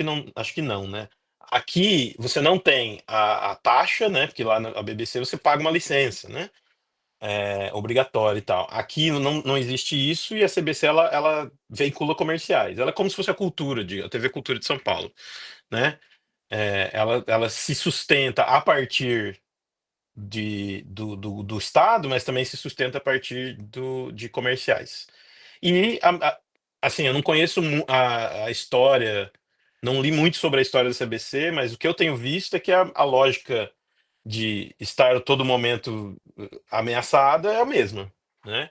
que não, né? Aqui você não tem a taxa, né? Porque lá na BBC você paga uma licença, né? Obrigatória e tal. Aqui não existe isso e a CBC ela veicula comerciais. Ela é como se fosse a TV Cultura de São Paulo, né? Ela se sustenta a partir do Estado, mas também se sustenta a partir de comerciais. E, assim, eu não conheço a história, não li muito sobre a história da CBC, mas o que eu tenho visto é que a lógica de estar a todo momento ameaçada é a mesma, né?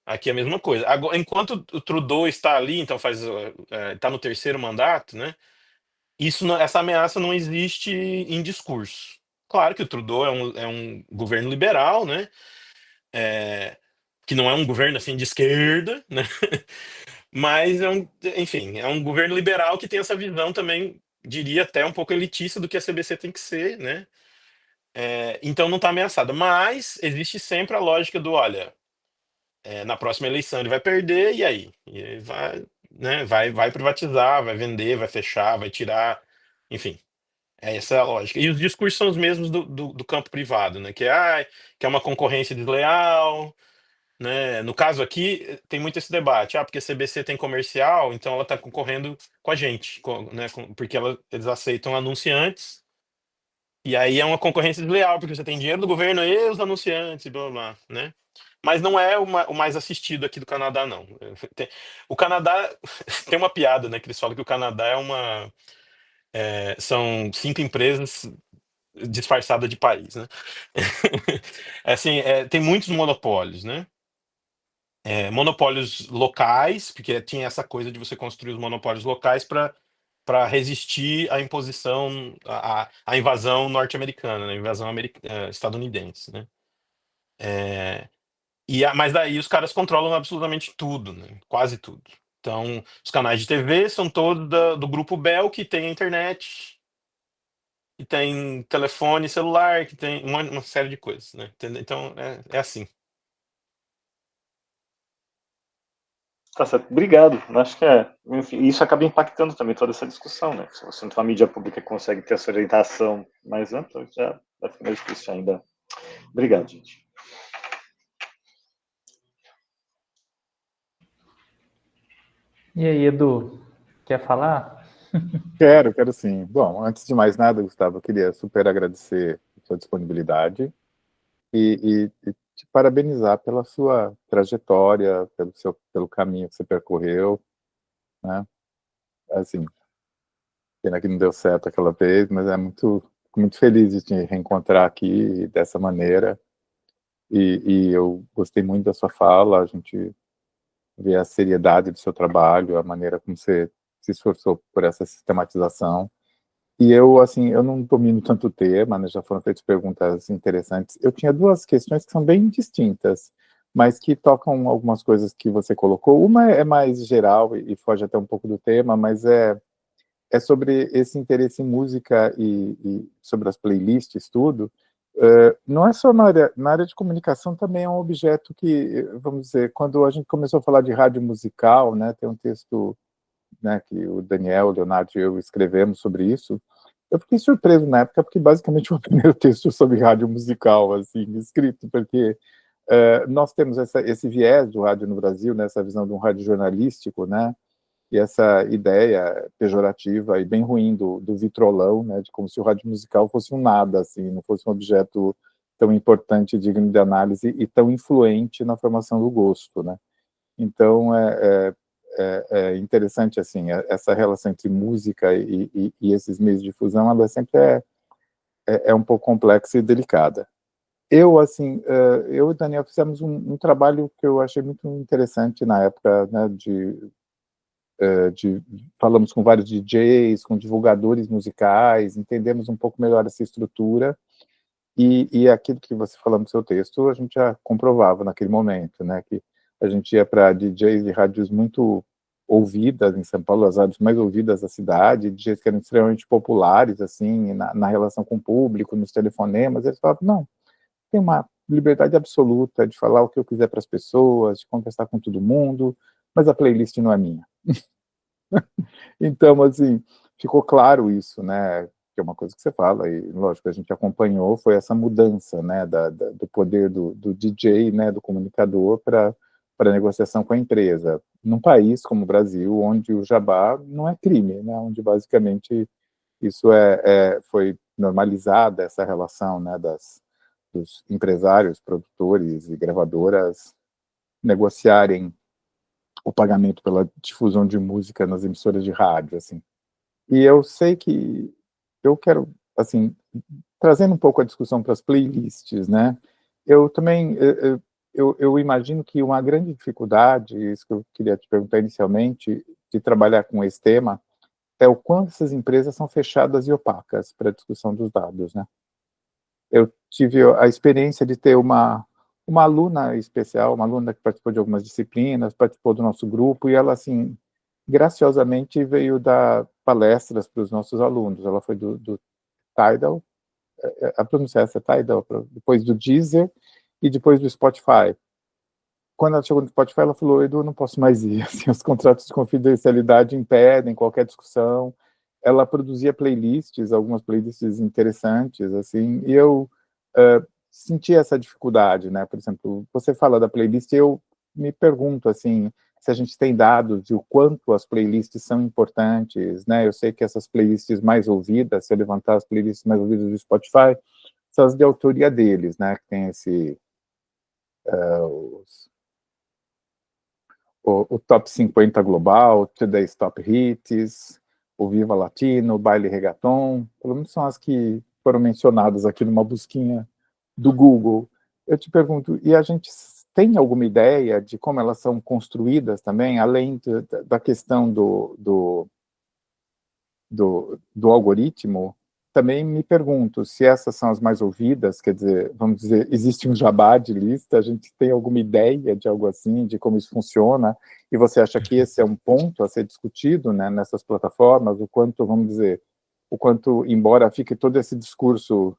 Aqui é a mesma coisa. Agora, enquanto o Trudeau está ali, então está no terceiro mandato, né? Essa ameaça não existe em discurso. Claro que o Trudeau é um governo liberal, né? Que não é um governo assim de esquerda, né? Mas enfim, é um governo liberal que tem essa visão também, diria até um pouco elitista do que a CBC tem que ser, né? Então não está ameaçada. Mas existe sempre a lógica do, olha, na próxima eleição ele vai perder, e aí? E aí vai, né? Vai privatizar, vai vender, vai fechar, vai tirar, enfim. Essa é a lógica. E os discursos são os mesmos do campo privado, né? Que é uma concorrência desleal, né? No caso aqui, tem muito esse debate. Porque a CBC tem comercial, então ela está concorrendo com a gente, né? Porque eles aceitam anunciantes, e aí é uma concorrência desleal, porque você tem dinheiro do governo e os anunciantes, e blá, blá, né? Mas não é o mais assistido aqui do Canadá, não. O Canadá tem uma piada, né? Que eles falam que o Canadá são 5 empresas disfarçada de país, né? Assim, tem muitos monopólios, né? Monopólios locais, porque tinha essa coisa de você construir os monopólios locais para resistir à imposição, à invasão norte-americana, né? Invasão estadunidense, né? Mas daí os caras controlam absolutamente tudo, né? Quase tudo. Então, os canais de TV são todos do grupo Bell, que tem a internet, que tem telefone celular, que tem uma série de coisas, né? Entendeu? Então, é assim. Tá certo, obrigado. Acho que enfim, isso acaba impactando também toda essa discussão, né? Se você não tem uma mídia pública que consegue ter essa orientação mais ampla, já vai ficar mais difícil ainda. Obrigado, gente. E aí, Edu, quer falar? Quero sim. Bom, antes de mais nada, Gustavo, eu queria super agradecer a sua disponibilidade e te parabenizar pela sua trajetória, pelo caminho que você percorreu, né? Assim, pena que não deu certo aquela vez, mas fico muito feliz de te reencontrar aqui dessa maneira. E eu gostei muito da sua fala, a gente vê a seriedade do seu trabalho, a maneira como você se esforçou por essa sistematização. E eu não domino tanto o tema, né, já foram feitas perguntas interessantes. Eu tinha duas questões que são bem distintas, mas que tocam algumas coisas que você colocou. Uma é mais geral e foge até um pouco do tema, mas é sobre esse interesse em música e sobre as playlists, tudo. Não é só na área de comunicação, também é um objeto que, vamos dizer, quando a gente começou a falar de rádio musical, né, tem um texto, né, que o Daniel, o Leonardo e eu escrevemos sobre isso. Eu fiquei surpreso na época, porque basicamente foi o primeiro texto sobre rádio musical, assim, escrito, porque nós temos esse viés do rádio no Brasil, né, essa visão de um rádio jornalístico, né, e essa ideia pejorativa e bem ruim do vitrolão, né, de como se o rádio musical fosse um nada, assim, não fosse um objeto tão importante, digno de análise e tão influente na formação do gosto, né. Então, é interessante, assim, essa relação entre música e esses meios de difusão, ela sempre é um pouco complexa e delicada. Eu, assim, eu e o Daniel fizemos um trabalho que eu achei muito interessante na época, né, falamos com vários DJs, com divulgadores musicais, entendemos um pouco melhor essa estrutura, e aquilo que você falou no seu texto, a gente já comprovava naquele momento, né, que a gente ia para DJs de rádios muito ouvidas em São Paulo, as rádios mais ouvidas da cidade, DJs que eram extremamente populares, assim, na relação com o público, nos telefonemas, eles falavam, não, tem uma liberdade absoluta de falar o que eu quiser para as pessoas, de conversar com todo mundo, mas a playlist não é minha. Então, assim, ficou claro isso, né, que é uma coisa que você fala, e lógico, a gente acompanhou, foi essa mudança, né, do poder do DJ, né, do comunicador para a negociação com a empresa. Num país como o Brasil, onde o jabá não é crime, né, onde basicamente isso foi normalizada, essa relação, né, dos empresários, produtores e gravadoras negociarem o pagamento pela difusão de música nas emissoras de rádio, assim. E eu sei que eu quero, assim, trazendo um pouco a discussão para as playlists, né? Eu também, eu imagino que uma grande dificuldade, isso que eu queria te perguntar inicialmente, de trabalhar com esse tema, é o quanto essas empresas são fechadas e opacas para a discussão dos dados, né? Eu tive a experiência de ter uma aluna especial, uma aluna que participou de algumas disciplinas, participou do nosso grupo, e ela, assim, graciosamente veio dar palestras para os nossos alunos. Ela foi do Tidal, a pronúncia é essa, Tidal, depois do Deezer e depois do Spotify. Quando ela chegou no Spotify, ela falou, Edu, eu não posso mais ir, assim, os contratos de confidencialidade impedem qualquer discussão. Ela produzia playlists, algumas playlists interessantes, assim, e eu senti essa dificuldade, né? Por exemplo, você fala da playlist, eu me pergunto, assim, se a gente tem dados de o quanto as playlists são importantes, né? Eu sei que essas playlists mais ouvidas, se eu levantar as playlists mais ouvidas do Spotify, são as de autoria deles, né? Que tem o Top 50 Global, Today's Top Hits, o Viva Latino, o Baile Reggaeton, pelo menos são as que foram mencionadas aqui numa busquinha do Google. Eu te pergunto, e a gente tem alguma ideia de como elas são construídas também, além da questão do algoritmo? Também me pergunto se essas são as mais ouvidas, quer dizer, vamos dizer, existe um jabá de lista, a gente tem alguma ideia de algo assim, de como isso funciona, e você acha que esse é um ponto a ser discutido, né, nessas plataformas, o quanto, vamos dizer, o quanto, embora fique todo esse discurso,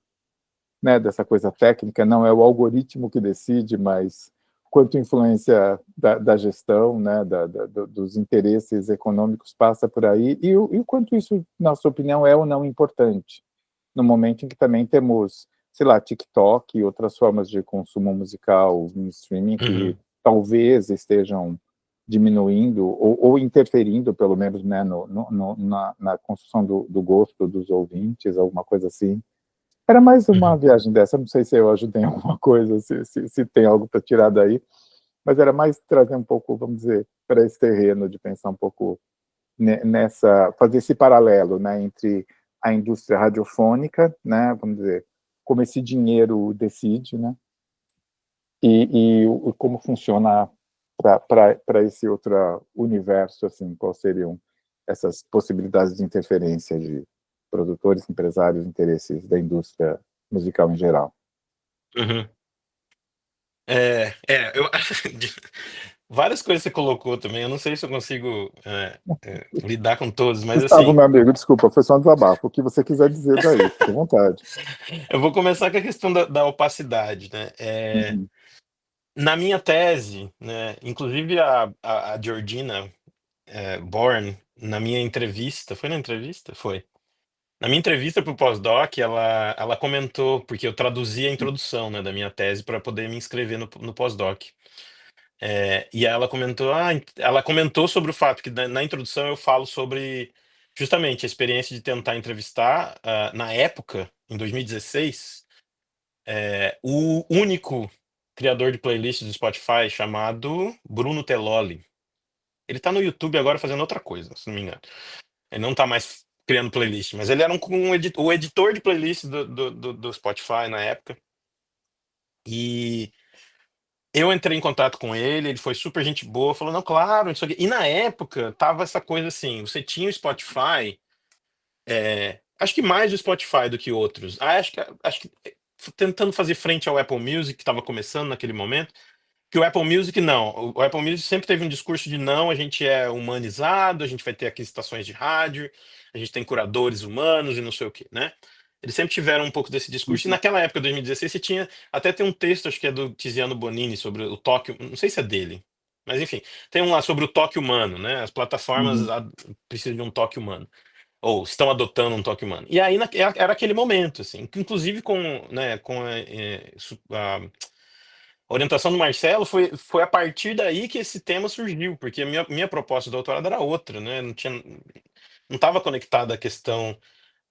né, dessa coisa técnica, não é o algoritmo que decide, mas quanto influência da gestão, né, dos interesses econômicos passa por aí, e o quanto isso, na sua opinião, é ou não importante, no momento em que também temos, sei lá, TikTok e outras formas de consumo musical em streaming que talvez estejam diminuindo ou interferindo, pelo menos, né, na construção do gosto dos ouvintes, alguma coisa assim. Era mais uma viagem dessa, não sei se eu ajudei em alguma coisa, se tem algo para tirar daí, mas era mais trazer um pouco, vamos dizer, para esse terreno de pensar um pouco fazer esse paralelo, né, entre a indústria radiofônica, né, vamos dizer, como esse dinheiro decide, né, e como funciona para esse outro universo, assim, quais seriam essas possibilidades de interferência de produtores, empresários, interesses da indústria musical em geral. Eu várias coisas você colocou também. Eu não sei se eu consigo lidar com todos, mas Gustavo, assim, meu amigo, desculpa, foi só um desabafo. O que você quiser dizer daí, fique à vontade. eu vou começar com a questão da opacidade, né? Uhum. Na minha tese, né, inclusive a Georgina Bourne, na minha entrevista, foi na entrevista? Foi. Na minha entrevista para o pós-doc, ela comentou, porque eu traduzi a introdução, né, da minha tese para poder me inscrever no pós-doc. E aí ela comentou sobre o fato que na introdução eu falo sobre justamente a experiência de tentar entrevistar, na época, em 2016, o único criador de playlists do Spotify chamado Bruno Telloli. Ele tá no YouTube agora fazendo outra coisa, se não me engano. Ele não tá mais criando playlist, mas ele era o editor de playlist do Spotify na época. E eu entrei em contato com ele foi super gente boa, falou, não, claro, não sei o quê. E na época tava essa coisa assim, você tinha o Spotify, acho que mais o Spotify do que outros. Acho que tentando fazer frente ao Apple Music, que estava começando naquele momento. Que o Apple Music não. O Apple Music sempre teve um discurso de não, a gente é humanizado, a gente vai ter aqui estações de rádio, a gente tem curadores humanos e não sei o quê, né? Eles sempre tiveram um pouco desse discurso. E Uhum. naquela época, 2016, você tinha. Até tem um texto, acho que é do Tiziano Bonini, sobre o toque. Não sei se é dele. Mas enfim, tem um lá sobre o toque humano, né? As plataformas Uhum. precisam de um toque humano. Ou estão adotando um toque humano. E aí era aquele momento, assim, que inclusive com a orientação do Marcelo foi a partir daí que esse tema surgiu, porque a minha proposta de doutorado era outra, né? Não estava conectada à questão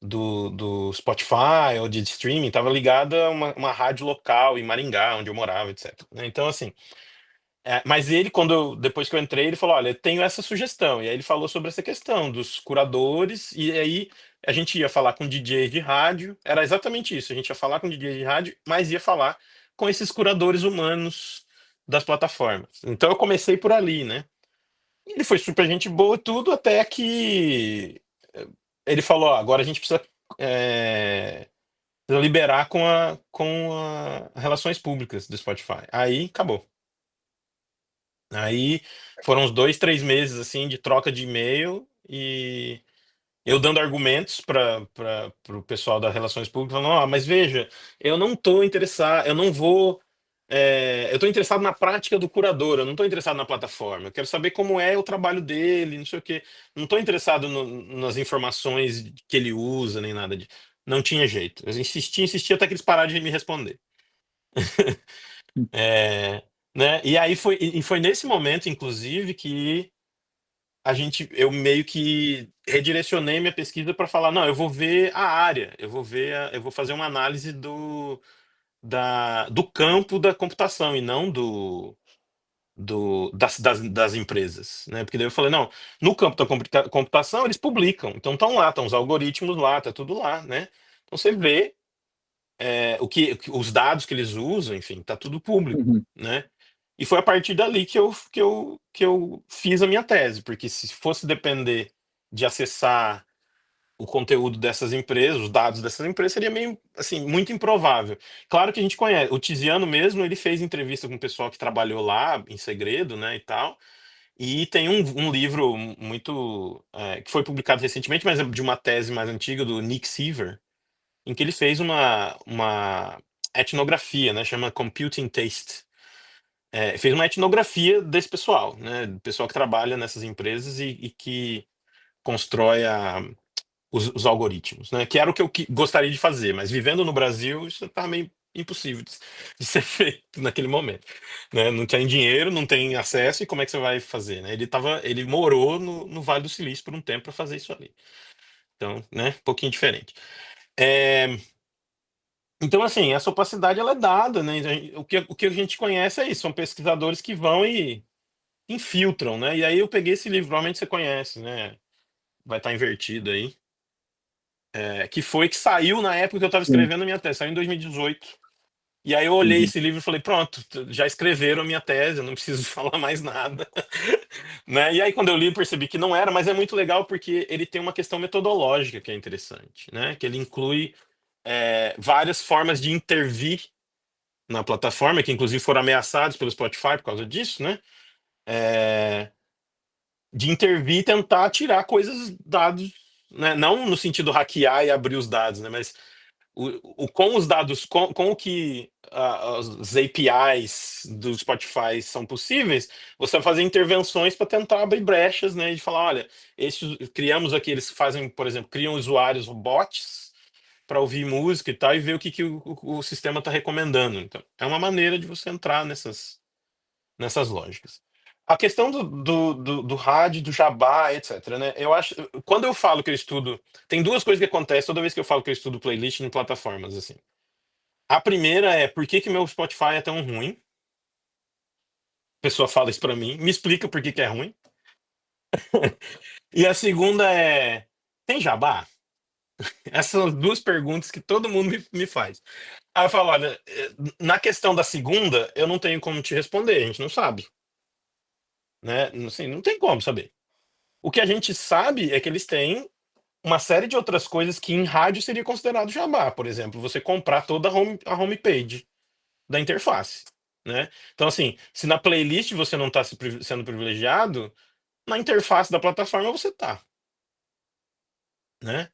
do Spotify ou de streaming, estava ligada a uma rádio local em Maringá, onde eu morava, etc. né? Então, assim, mas ele, depois que eu entrei, ele falou: Olha, eu tenho essa sugestão. E aí ele falou sobre essa questão dos curadores, e aí a gente ia falar com DJs de rádio, era exatamente isso, a gente ia falar com DJs de rádio, mas ia falar com esses curadores humanos das plataformas. Então eu comecei por ali, né? E ele foi super gente boa e tudo, até que ele falou: Ó, agora a gente precisa liberar com a relações públicas do Spotify. Aí acabou. Aí foram uns 2, 3 meses assim de troca de e-mail e eu dando argumentos para o pessoal das relações públicas, falando, mas veja, eu não estou interessado, eu não vou. Eu estou interessado na prática do curador, eu não estou interessado na plataforma. Eu quero saber como é o trabalho dele, não sei o quê. Não estou interessado nas informações que ele usa, nem nada de. Não tinha jeito. Eu insistia até que eles pararam de me responder. É, né? E aí foi nesse momento, inclusive, que eu meio que redirecionei minha pesquisa para falar, não, eu vou ver a área, eu vou fazer uma análise do campo da computação e não das empresas, né? Porque daí eu falei, não, no campo da computação eles publicam, então estão os algoritmos lá, tá tudo lá, né? Então você vê os dados que eles usam, enfim, tá tudo público, Uhum. né? E foi a partir dali que eu fiz a minha tese, porque se fosse depender de acessar o conteúdo dessas empresas, os dados dessas empresas, seria meio, assim, muito improvável. Claro que a gente conhece, o Tiziano mesmo, ele fez entrevista com o pessoal que trabalhou lá, em segredo, né, e tal, e tem um livro muito, que foi publicado recentemente, mas é de uma tese mais antiga, do Nick Seaver, em que ele fez uma etnografia, né, chama Computing Taste. Fez uma etnografia desse pessoal, né, do pessoal que trabalha nessas empresas e que constrói os algoritmos, né, que era o que eu gostaria de fazer, mas vivendo no Brasil, isso tá meio impossível de ser feito naquele momento, né, não tem dinheiro, não tem acesso, e como é que você vai fazer, né? Ele morou no Vale do Silício por um tempo para fazer isso ali. Então, né, um pouquinho diferente. É, Então, assim, essa opacidade ela é dada, né? O que a gente conhece é isso, são pesquisadores que vão e infiltram, né? E aí eu peguei esse livro, provavelmente você conhece, né? Vai estar invertido aí. Que saiu na época que eu estava Sim. escrevendo a minha tese, saiu em 2018. E aí eu olhei Uhum. esse livro e falei, pronto, já escreveram a minha tese, eu não preciso falar mais nada. Né? E aí quando eu li, eu percebi que não era, mas é muito legal porque ele tem uma questão metodológica que é interessante, né? Que ele inclui várias formas de intervir na plataforma, que inclusive foram ameaçados pelo Spotify por causa disso, né? é, de intervir e tentar tirar coisas, dados, né? Não no sentido hackear e abrir os dados, né? Mas com os dados, com o que as APIs do Spotify são possíveis, você vai fazer intervenções para tentar abrir brechas, né? De falar, olha, criamos aqui, eles fazem, por exemplo, criam usuários bots para ouvir música e tal, e ver o que o sistema está recomendando. Então, é uma maneira de você entrar nessas lógicas. A questão do rádio, do jabá, etc, né? Eu acho, quando eu falo que eu estudo, tem duas coisas que acontecem toda vez que eu falo que eu estudo playlist em plataformas, assim. A primeira é, por que que meu Spotify é tão ruim? A pessoa fala isso pra mim, me explica por que que é ruim. E a segunda é, tem jabá? Essas são as duas perguntas que todo mundo me faz. Aí eu falo, olha, na questão da segunda, eu não tenho como te responder, a gente não sabe, né? Assim, não tem como saber. O que a gente sabe é que eles têm uma série de outras coisas que em rádio seria considerado jabá. Por exemplo, você comprar toda a homepage da interface, né? Então, assim, se na playlist você não está sendo privilegiado, na interface da plataforma você tá, né?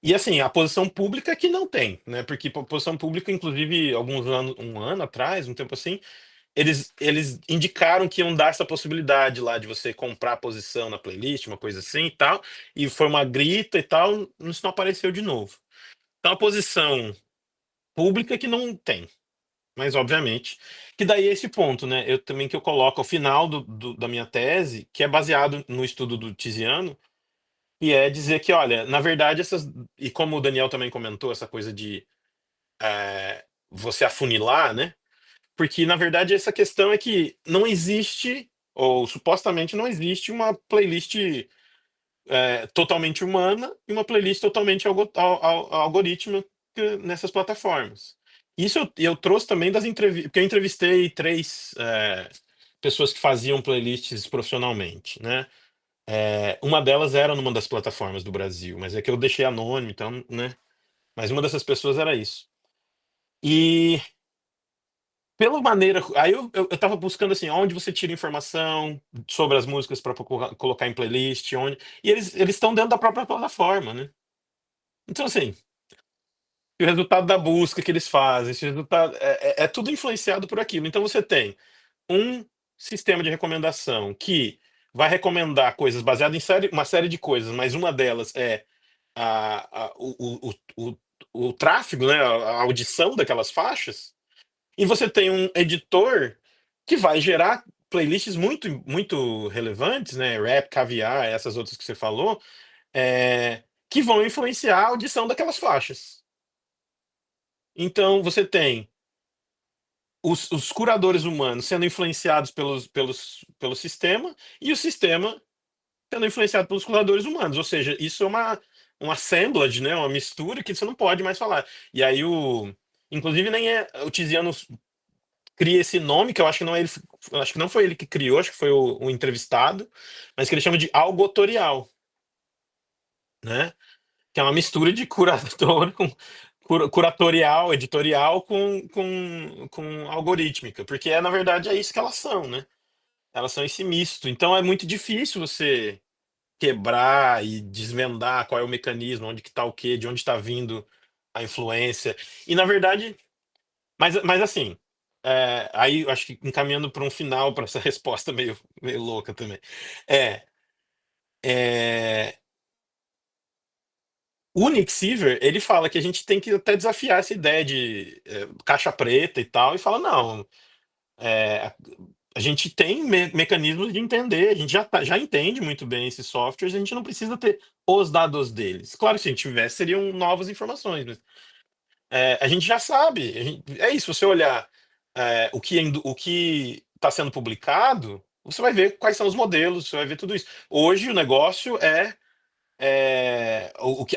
E assim, a posição pública é que não tem, né? Porque a posição pública, inclusive, alguns anos, um ano atrás, um tempo assim, eles indicaram que iam dar essa possibilidade lá de você comprar posição na playlist, uma coisa assim e tal, e foi uma grita e tal, isso não apareceu de novo. Então a posição pública que não tem, mas obviamente, que daí é esse ponto, né? Eu também que eu coloco ao final da minha tese, que é baseado no estudo do Tiziano, e é dizer que, olha, na verdade, e como o Daniel também comentou, essa coisa de você afunilar, né? Porque, na verdade, essa questão é que não existe, ou supostamente não existe, uma playlist totalmente humana e uma playlist totalmente algorítmica nessas plataformas. Isso eu trouxe também das entrevistas, porque eu entrevistei três pessoas que faziam playlists profissionalmente, né? Uma delas era numa das plataformas do Brasil, mas é que eu deixei anônimo, então, né? Mas uma dessas pessoas era isso. E pela maneira. Aí eu tava buscando assim, onde você tira informação sobre as músicas para colocar em playlist, onde. E eles estão dentro da própria plataforma, né? Então, assim, o resultado da busca que eles fazem, esse resultado, é tudo influenciado por aquilo. Então você tem um sistema de recomendação que vai recomendar coisas baseadas em uma série de coisas, mas uma delas é o tráfego, né, a audição daquelas faixas. E você tem um editor que vai gerar playlists muito, muito relevantes, né? Rap, caviar, essas outras que você falou, que vão influenciar a audição daquelas faixas. Então, você tem os curadores humanos sendo influenciados pelo sistema e o sistema sendo influenciado pelos curadores humanos. Ou seja, isso é uma assemblage, né? Uma mistura que você não pode mais falar. E aí, inclusive, nem é o Tiziano cria esse nome, que eu acho que não é ele, acho que não foi ele que criou, acho que foi o entrevistado, mas que ele chama de algotorial, né? Que é uma mistura de curador com curatorial, editorial com algorítmica, porque na verdade é isso que elas são, né? Elas são esse misto. Então é muito difícil você quebrar e desvendar qual é o mecanismo, onde que tá o quê, de onde está vindo a influência. E na verdade, mas assim, aí eu acho que encaminhando para um final para essa resposta meio louca também. É, é, o Nick Seaver, ele fala que a gente tem que até desafiar essa ideia de caixa preta e tal, e fala, não, é, a gente tem mecanismos de entender, a gente já entende muito bem esses softwares, a gente não precisa ter os dados deles. Claro, se a gente tivesse, seriam novas informações, mas a gente já sabe. É isso, se você olhar o que está sendo publicado, você vai ver quais são os modelos, você vai ver tudo isso. Hoje o negócio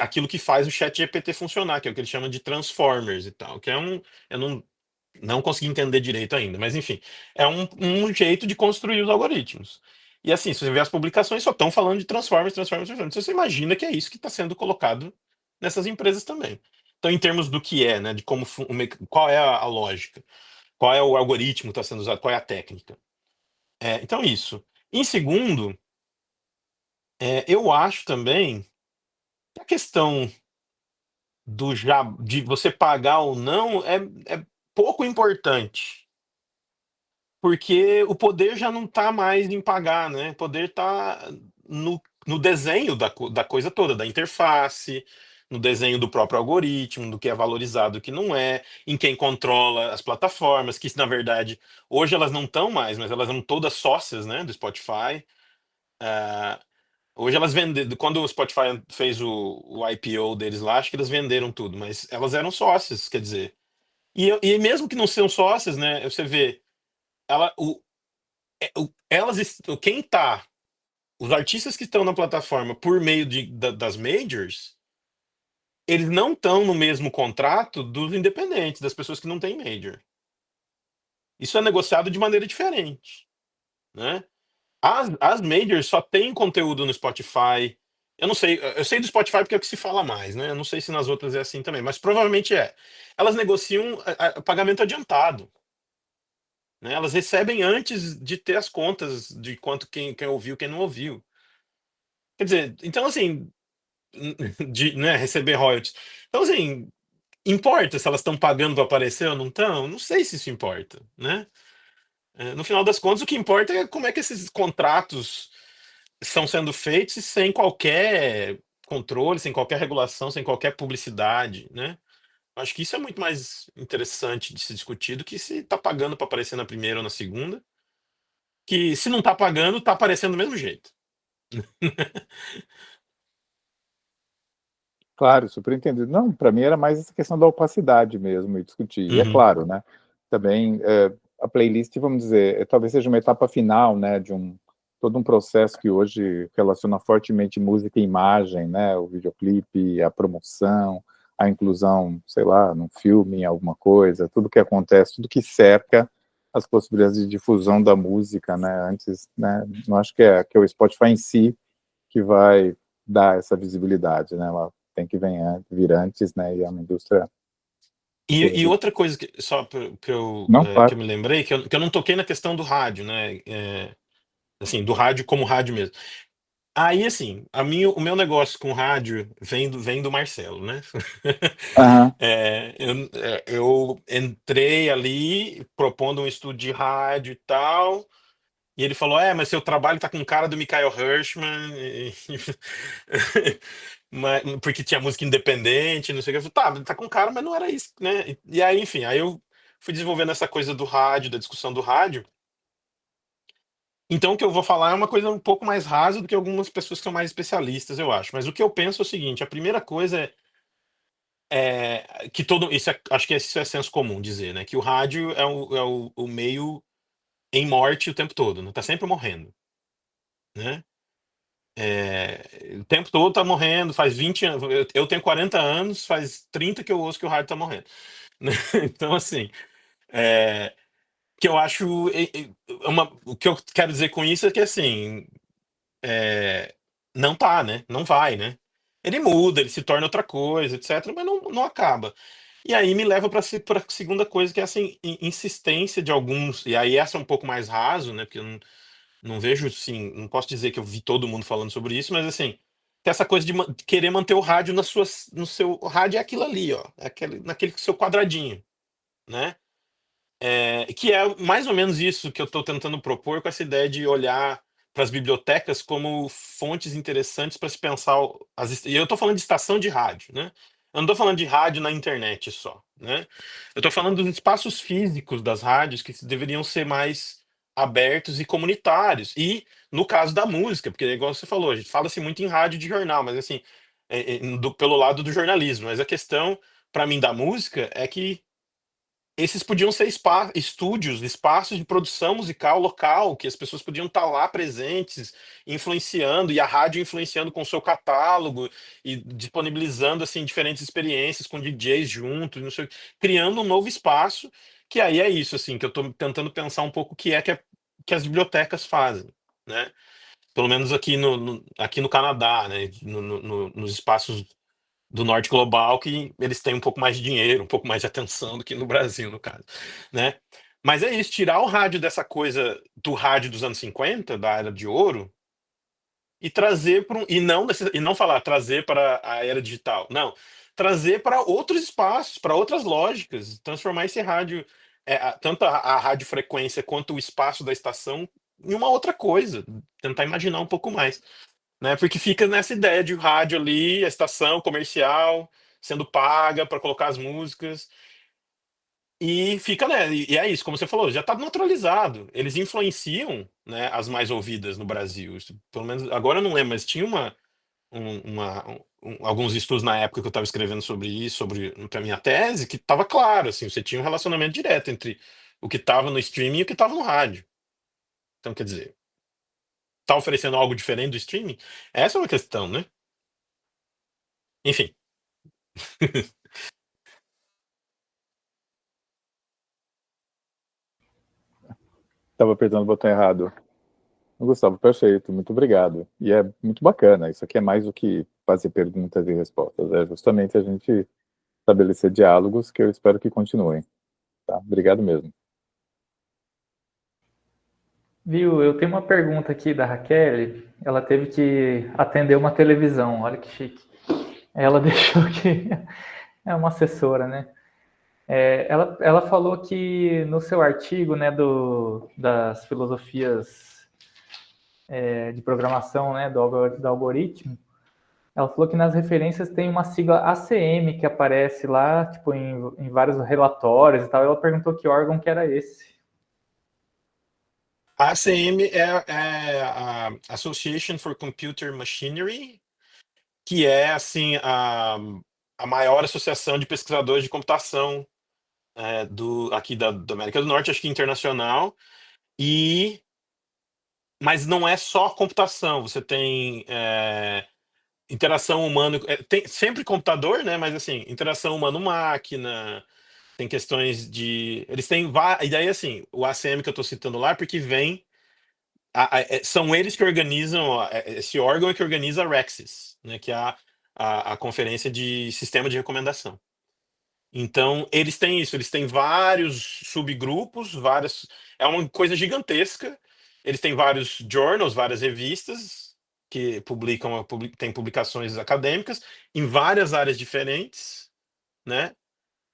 aquilo que faz o chat GPT funcionar, que é o que ele chama de transformers e tal, que eu não consegui entender direito ainda, mas enfim, é um jeito de construir os algoritmos. E assim, se você ver as publicações, só estão falando de transformers, transformers, transformers. Então você imagina que é isso que está sendo colocado nessas empresas também. Então, em termos do que né, de como qual é a lógica, qual é o algoritmo que está sendo usado, qual é a técnica. Então isso. Em segundo, eu acho também que a questão de você pagar ou não é pouco importante, porque o poder já não está mais em pagar, né? O poder está no desenho da coisa toda, da interface, no desenho do próprio algoritmo, do que é valorizado e o que não é, em quem controla as plataformas, que na verdade hoje elas não estão mais, mas elas são todas sócias, né, do Spotify. Ah, Hoje elas venderam, quando o Spotify fez o IPO deles lá, acho que eles venderam tudo, mas elas eram sócias, quer dizer. E mesmo que não sejam sócias, né, você vê, ela, elas, quem tá, os artistas que estão na plataforma por meio das majors, eles não estão no mesmo contrato dos independentes, das pessoas que não têm major. Isso é negociado de maneira diferente, né? As majors só têm conteúdo no Spotify. Eu não sei, eu sei do Spotify porque é o que se fala mais, né? Eu não sei se nas outras é assim também, mas provavelmente é. Elas negociam pagamento adiantado, né? Elas recebem antes de ter as contas de quanto quem ouviu, quem não ouviu. Quer dizer, então assim, de, né, receber royalties. Então assim, importa se elas estão pagando para aparecer ou não estão? Não sei se isso importa, né? No final das contas, o que importa é como é que esses contratos estão sendo feitos sem qualquer controle, sem qualquer regulação, sem qualquer publicidade, né? Acho que isso é muito mais interessante de se discutir do que se está pagando para aparecer na primeira ou na segunda, que se não está pagando, está aparecendo do mesmo jeito. Claro, super entendido. Não, para mim era mais essa questão da opacidade mesmo, e discutir. E é Uhum. claro, né, também a playlist, vamos dizer, talvez seja uma etapa final, né, de todo um processo que hoje relaciona fortemente música e imagem, né, o videoclipe, a promoção, a inclusão, sei lá, num filme, em alguma coisa, tudo que acontece, tudo que cerca as possibilidades de difusão da música, né, antes, né, não acho que é o Spotify em si que vai dar essa visibilidade, né, ela tem que vir antes, né, e é uma indústria E que... outra coisa que só Não, que claro. eu me lembrei, que eu não toquei na questão do rádio, né? Assim, do rádio como rádio mesmo. Aí, assim, o meu negócio com rádio vem do Marcelo, né? Aham. Eu entrei ali propondo um estúdio de rádio e tal, e ele falou: mas seu trabalho tá com cara do Michael Hirschman, porque tinha música independente, não sei o que. Eu falei: tá com cara, mas não era isso, né? E aí, enfim, aí eu fui desenvolvendo essa coisa do rádio, da discussão do rádio. Então, o que eu vou falar é uma coisa um pouco mais rasa do que algumas pessoas que são mais especialistas, eu acho. Mas o que eu penso é o seguinte: a primeira coisa que acho que isso é senso comum dizer, né? Que o rádio é o meio em morte o tempo todo, né? Tá sempre morrendo, né? O tempo todo tá morrendo, faz 20 anos. Eu tenho 40 anos, faz 30 que eu ouço que o rádio tá morrendo, né? Então, assim, que eu acho. O que eu quero dizer com isso é que, assim, não tá, né? Não vai, né? Ele muda, ele se torna outra coisa, etc., mas não acaba. E aí me leva para a segunda coisa, que é essa insistência de alguns, e aí essa é um pouco mais raso, né? Porque eu não vejo, assim, não posso dizer que eu vi todo mundo falando sobre isso, mas assim, tem essa coisa de querer manter o rádio no seu. O rádio é aquilo ali, ó, naquele seu quadradinho, né? Que é mais ou menos isso que eu estou tentando propor com essa ideia de olhar para as bibliotecas como fontes interessantes para se pensar. E eu estou falando de estação de rádio, né? Eu não estou falando de rádio na internet só, né? Eu estou falando dos espaços físicos das rádios que deveriam ser mais abertos e comunitários. E no caso da música, porque igual você falou, a gente fala-se muito em rádio de jornal, mas assim, pelo lado do jornalismo. Mas a questão, para mim, da música é que esses podiam ser estúdios, espaços de produção musical local, que as pessoas podiam estar lá presentes, influenciando, e a rádio influenciando com o seu catálogo e disponibilizando assim diferentes experiências com DJs juntos, não sei, criando um novo espaço, que aí é isso assim, que eu estou tentando pensar um pouco o que as bibliotecas fazem, né? Pelo menos aqui no Canadá, né? Nos espaços do norte global, que eles têm um pouco mais de dinheiro, um pouco mais de atenção do que no Brasil, no caso, né? Mas é isso, tirar o rádio dessa coisa do rádio dos anos 50, da Era de Ouro, e trazer para e não falar trazer para a era digital, não, trazer para outros espaços, para outras lógicas, transformar esse rádio, tanto a radiofrequência quanto o espaço da estação em uma outra coisa, tentar imaginar um pouco mais, né? Porque fica nessa ideia de rádio ali, a estação comercial sendo paga para colocar as músicas. E fica, né? E é isso, como você falou, já está naturalizado. Eles influenciam, né, as mais ouvidas no Brasil. Pelo menos agora eu não lembro, mas tinha alguns estudos na época que eu estava escrevendo sobre isso, para minha tese, que estava claro, assim, você tinha um relacionamento direto entre o que estava no streaming e o que estava no rádio. Então, quer dizer, tá oferecendo algo diferente do streaming? Essa é uma questão, né? Enfim. Estava apertando o botão errado. Gustavo, perfeito, muito obrigado. E é muito bacana, isso aqui é mais do que fazer perguntas e respostas, é justamente a gente estabelecer diálogos que eu espero que continuem. Tá? Obrigado mesmo. Viu, eu tenho uma pergunta aqui da Raquel. Ela teve que atender uma televisão, olha que chique. Ela deixou que é uma assessora, né? Ela falou que no seu artigo, né, das filosofias de programação, né, do algoritmo, ela falou que nas referências tem uma sigla ACM que aparece lá, tipo, em vários relatórios e tal. Ela perguntou que órgão que era esse. A ACM é a Association for Computer Machinery, que é assim a maior associação de pesquisadores de computação aqui da América do Norte, acho que internacional, mas não é só computação, você tem interação humana, tem sempre computador, né? Mas assim, interação humano-máquina, tem questões de. Eles têm. E daí, assim, o ACM que eu estou citando lá, porque vem. São eles que organizam, esse órgão é que organiza a REXIS, né? Que é a conferência de sistema de recomendação. Então, eles têm isso, eles têm vários subgrupos, é uma coisa gigantesca. Eles têm vários journals, várias revistas que têm publicações acadêmicas em várias áreas diferentes, né?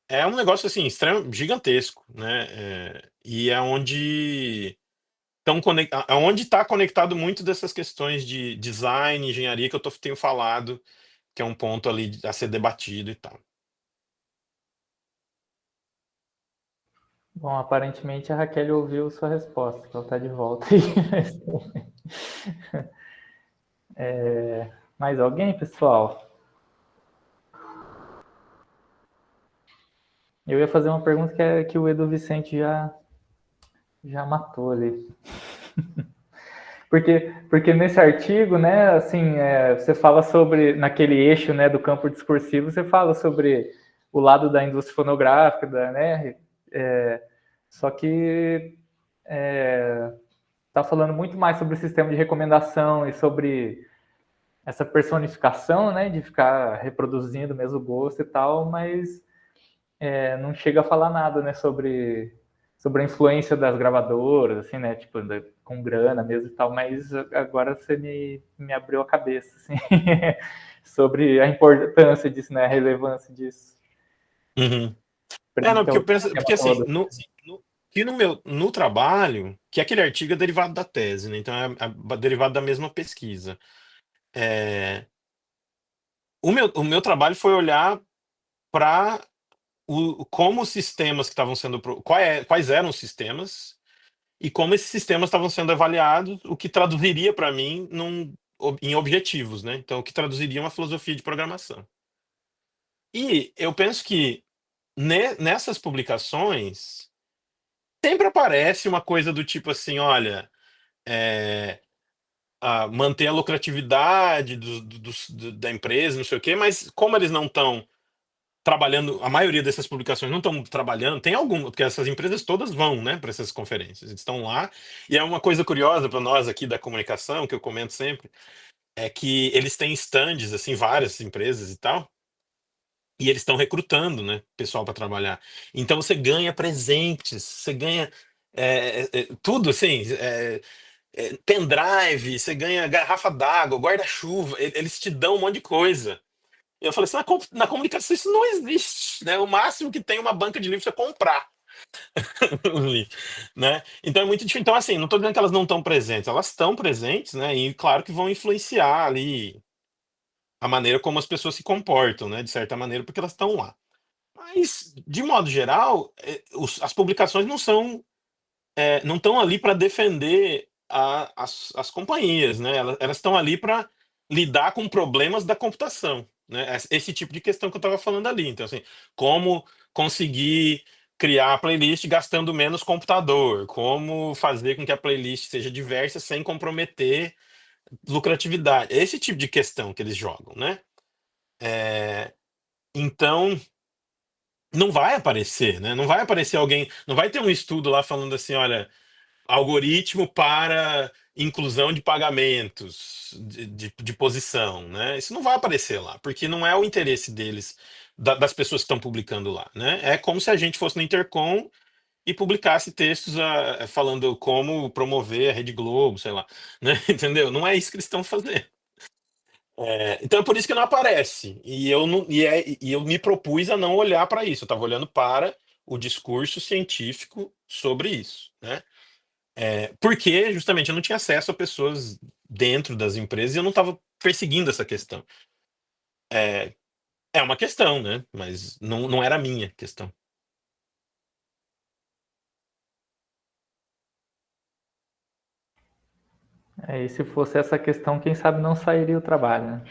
É um negócio assim gigantesco, né? E é onde está conectado muito dessas questões de design, engenharia que tenho falado, que é um ponto ali a ser debatido e tal. Bom, aparentemente a Raquel ouviu sua resposta, que ela está de volta aí. Mais alguém, pessoal? Eu ia fazer uma pergunta que o Edu Vicente já matou ali. Porque nesse artigo, né, assim, você fala sobre, naquele eixo, né, do campo discursivo, você fala sobre o lado da indústria fonográfica, né, só que está falando muito mais sobre o sistema de recomendação e sobre essa personificação, né, de ficar reproduzindo o mesmo gosto e tal, mas não chega a falar nada, né, sobre a influência das gravadoras, assim, né, tipo, com grana mesmo e tal, mas agora você me abriu a cabeça, assim, sobre a importância disso, né, a relevância disso. Uhum. Não, porque eu penso, porque assim, no trabalho, que aquele artigo é derivado da tese, né? Então é derivado da mesma pesquisa. O meu trabalho foi olhar para como os sistemas que estavam sendo. Quais eram os sistemas e como esses sistemas estavam sendo avaliados, o que traduziria para mim em objetivos, né? Então, o que traduziria uma filosofia de programação. E eu penso que nessas publicações sempre aparece uma coisa do tipo assim, olha, manter a lucratividade da empresa, não sei o quê, mas como eles não estão trabalhando, a maioria dessas publicações não estão trabalhando, tem alguma, porque essas empresas todas vão, né, para essas conferências, eles estão lá, e é uma coisa curiosa para nós aqui da comunicação, que eu comento sempre, é que eles têm stands, assim, várias empresas e tal, E eles estão recrutando, né, pessoal para trabalhar. Então você ganha presentes, você ganha tudo assim, pendrive, você ganha garrafa d'água, guarda-chuva, eles te dão um monte de coisa. Eu falei assim, na comunicação isso não existe, né? O máximo que tem uma banca de livros é comprar os livros, né? Então é muito difícil. Então, assim, não estou dizendo que elas não estão presentes, elas estão presentes, né? E claro que vão influenciar ali a maneira como as pessoas se comportam, né? De certa maneira, porque elas estão lá. Mas, de modo geral, as publicações não estão ali para defender as companhias, né? Elas estão ali para lidar com problemas da computação, né? Esse tipo de questão que eu estava falando ali. Então, assim, como conseguir criar a playlist gastando menos computador, como fazer com que a playlist seja diversa sem comprometer lucratividade. Esse tipo de questão que eles jogam, né? Então, não vai aparecer, né? Não vai aparecer alguém, não vai ter um estudo lá falando assim, olha, algoritmo para inclusão de pagamentos de posição, né? Isso não vai aparecer lá, porque não é o interesse deles, das pessoas que estão publicando lá, né? É como se a gente fosse no Intercom e publicasse textos falando como promover a Rede Globo, sei lá, né? Entendeu? Não é isso que eles estão fazendo. Então é por isso que não aparece. E eu, não, e eu me propus a não olhar para isso. Eu estava olhando para o discurso científico sobre isso, né? Porque justamente eu não tinha acesso a pessoas dentro das empresas e eu não estava perseguindo essa questão. É uma questão, né? Mas não era a minha questão. E se fosse essa questão, quem sabe não sairia o trabalho, né?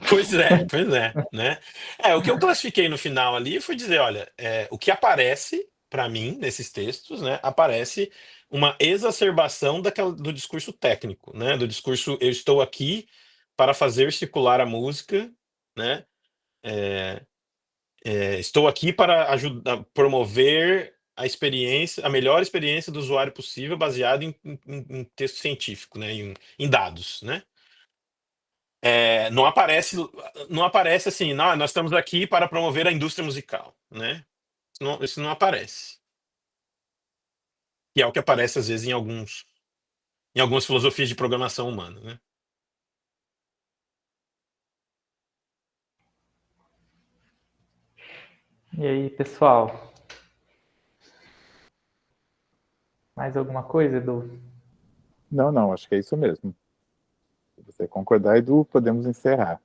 Pois é, né? O que eu classifiquei no final ali foi dizer, olha, o que aparece para mim nesses textos, né? Aparece uma exacerbação do discurso técnico, né? Do discurso eu estou aqui para fazer circular a música, né? Estou aqui para ajudar, promover a melhor experiência do usuário possível, baseado em texto científico, né? Em dados, né? Não aparece assim, não, nós estamos aqui para promover a indústria musical, né? Isso não aparece. Que é o que aparece às vezes em algumas filosofias de programação humana, né? E aí, pessoal? Mais alguma coisa, Edu? Não, acho que é isso mesmo. Se você concordar, Edu, podemos encerrar.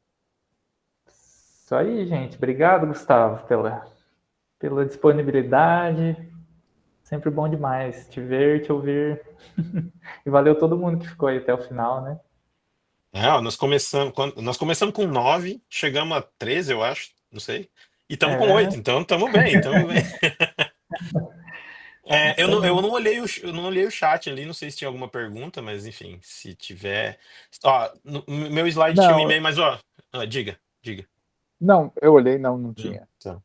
Isso aí, gente. Obrigado, Gustavo, pela disponibilidade. Sempre bom demais te ver, te ouvir. E valeu todo mundo que ficou aí até o final, né? Nós começamos com 9, chegamos a 13, eu acho, não sei. E estamos com É, 8, então estamos bem, estamos bem. Eu isso não, eu aí. não olhei eu não olhei o chat ali, não sei se tinha alguma pergunta, mas enfim, se tiver. Ó, no meu slide tinha um Não, e-mail, mas ó, diga, diga. não, eu olhei, não Não, tinha. tá.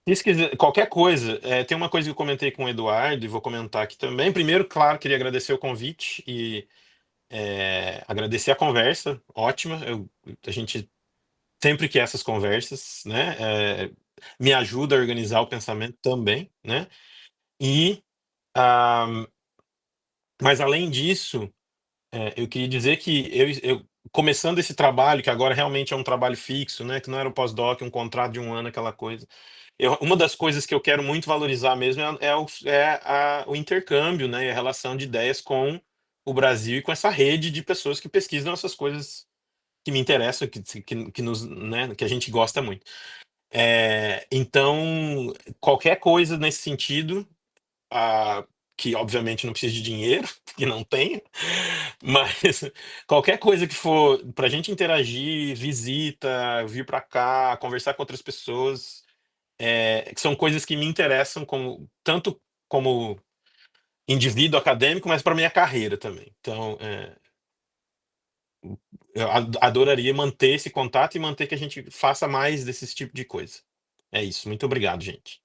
Se quiser, qualquer coisa, tem uma coisa que eu comentei com o Eduardo e vou comentar aqui também. Primeiro, claro, queria agradecer o convite e agradecer a conversa, ótima. A gente sempre quer essas conversas, né? Me ajuda a organizar o pensamento também, né? E, ah, mas além disso, eu queria dizer que eu começando esse trabalho, que agora realmente é um trabalho fixo, né? Que não era um pós-doc, um contrato de um ano, aquela coisa. Uma das coisas que eu quero muito valorizar mesmo o intercâmbio, né? E a relação de ideias com o Brasil e com essa rede de pessoas que pesquisam essas coisas que me interessam, né, que a gente gosta muito. Então, qualquer coisa nesse sentido, que obviamente não precisa de dinheiro, que não tenho, mas qualquer coisa que for para a gente interagir, visita, vir para cá, conversar com outras pessoas, que são coisas que me interessam tanto como indivíduo acadêmico, mas para minha carreira também. Então, eu adoraria manter esse contato e manter que a gente faça mais desse tipo de coisa. É isso. Muito obrigado, gente.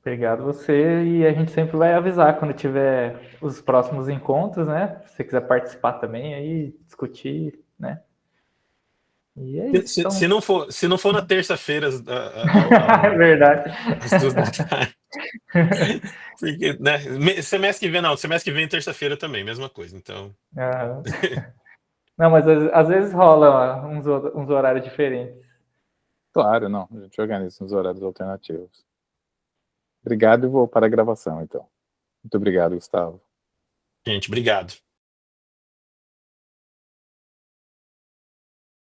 Obrigado você. E a gente sempre vai avisar quando tiver os próximos encontros, né? Se você quiser participar também aí, discutir, né? E é isso. Então... Se não for na terça-feira, É verdade. às 2 da tarde. Porque, né, semestre que vem, não. Semestre que vem, terça-feira também, mesma coisa. Então. Aham. Não, mas às vezes rola uns horários diferentes. Claro, não. A gente organiza uns horários alternativos. Obrigado e vou para a gravação, então. Muito obrigado, Gustavo. Gente, obrigado.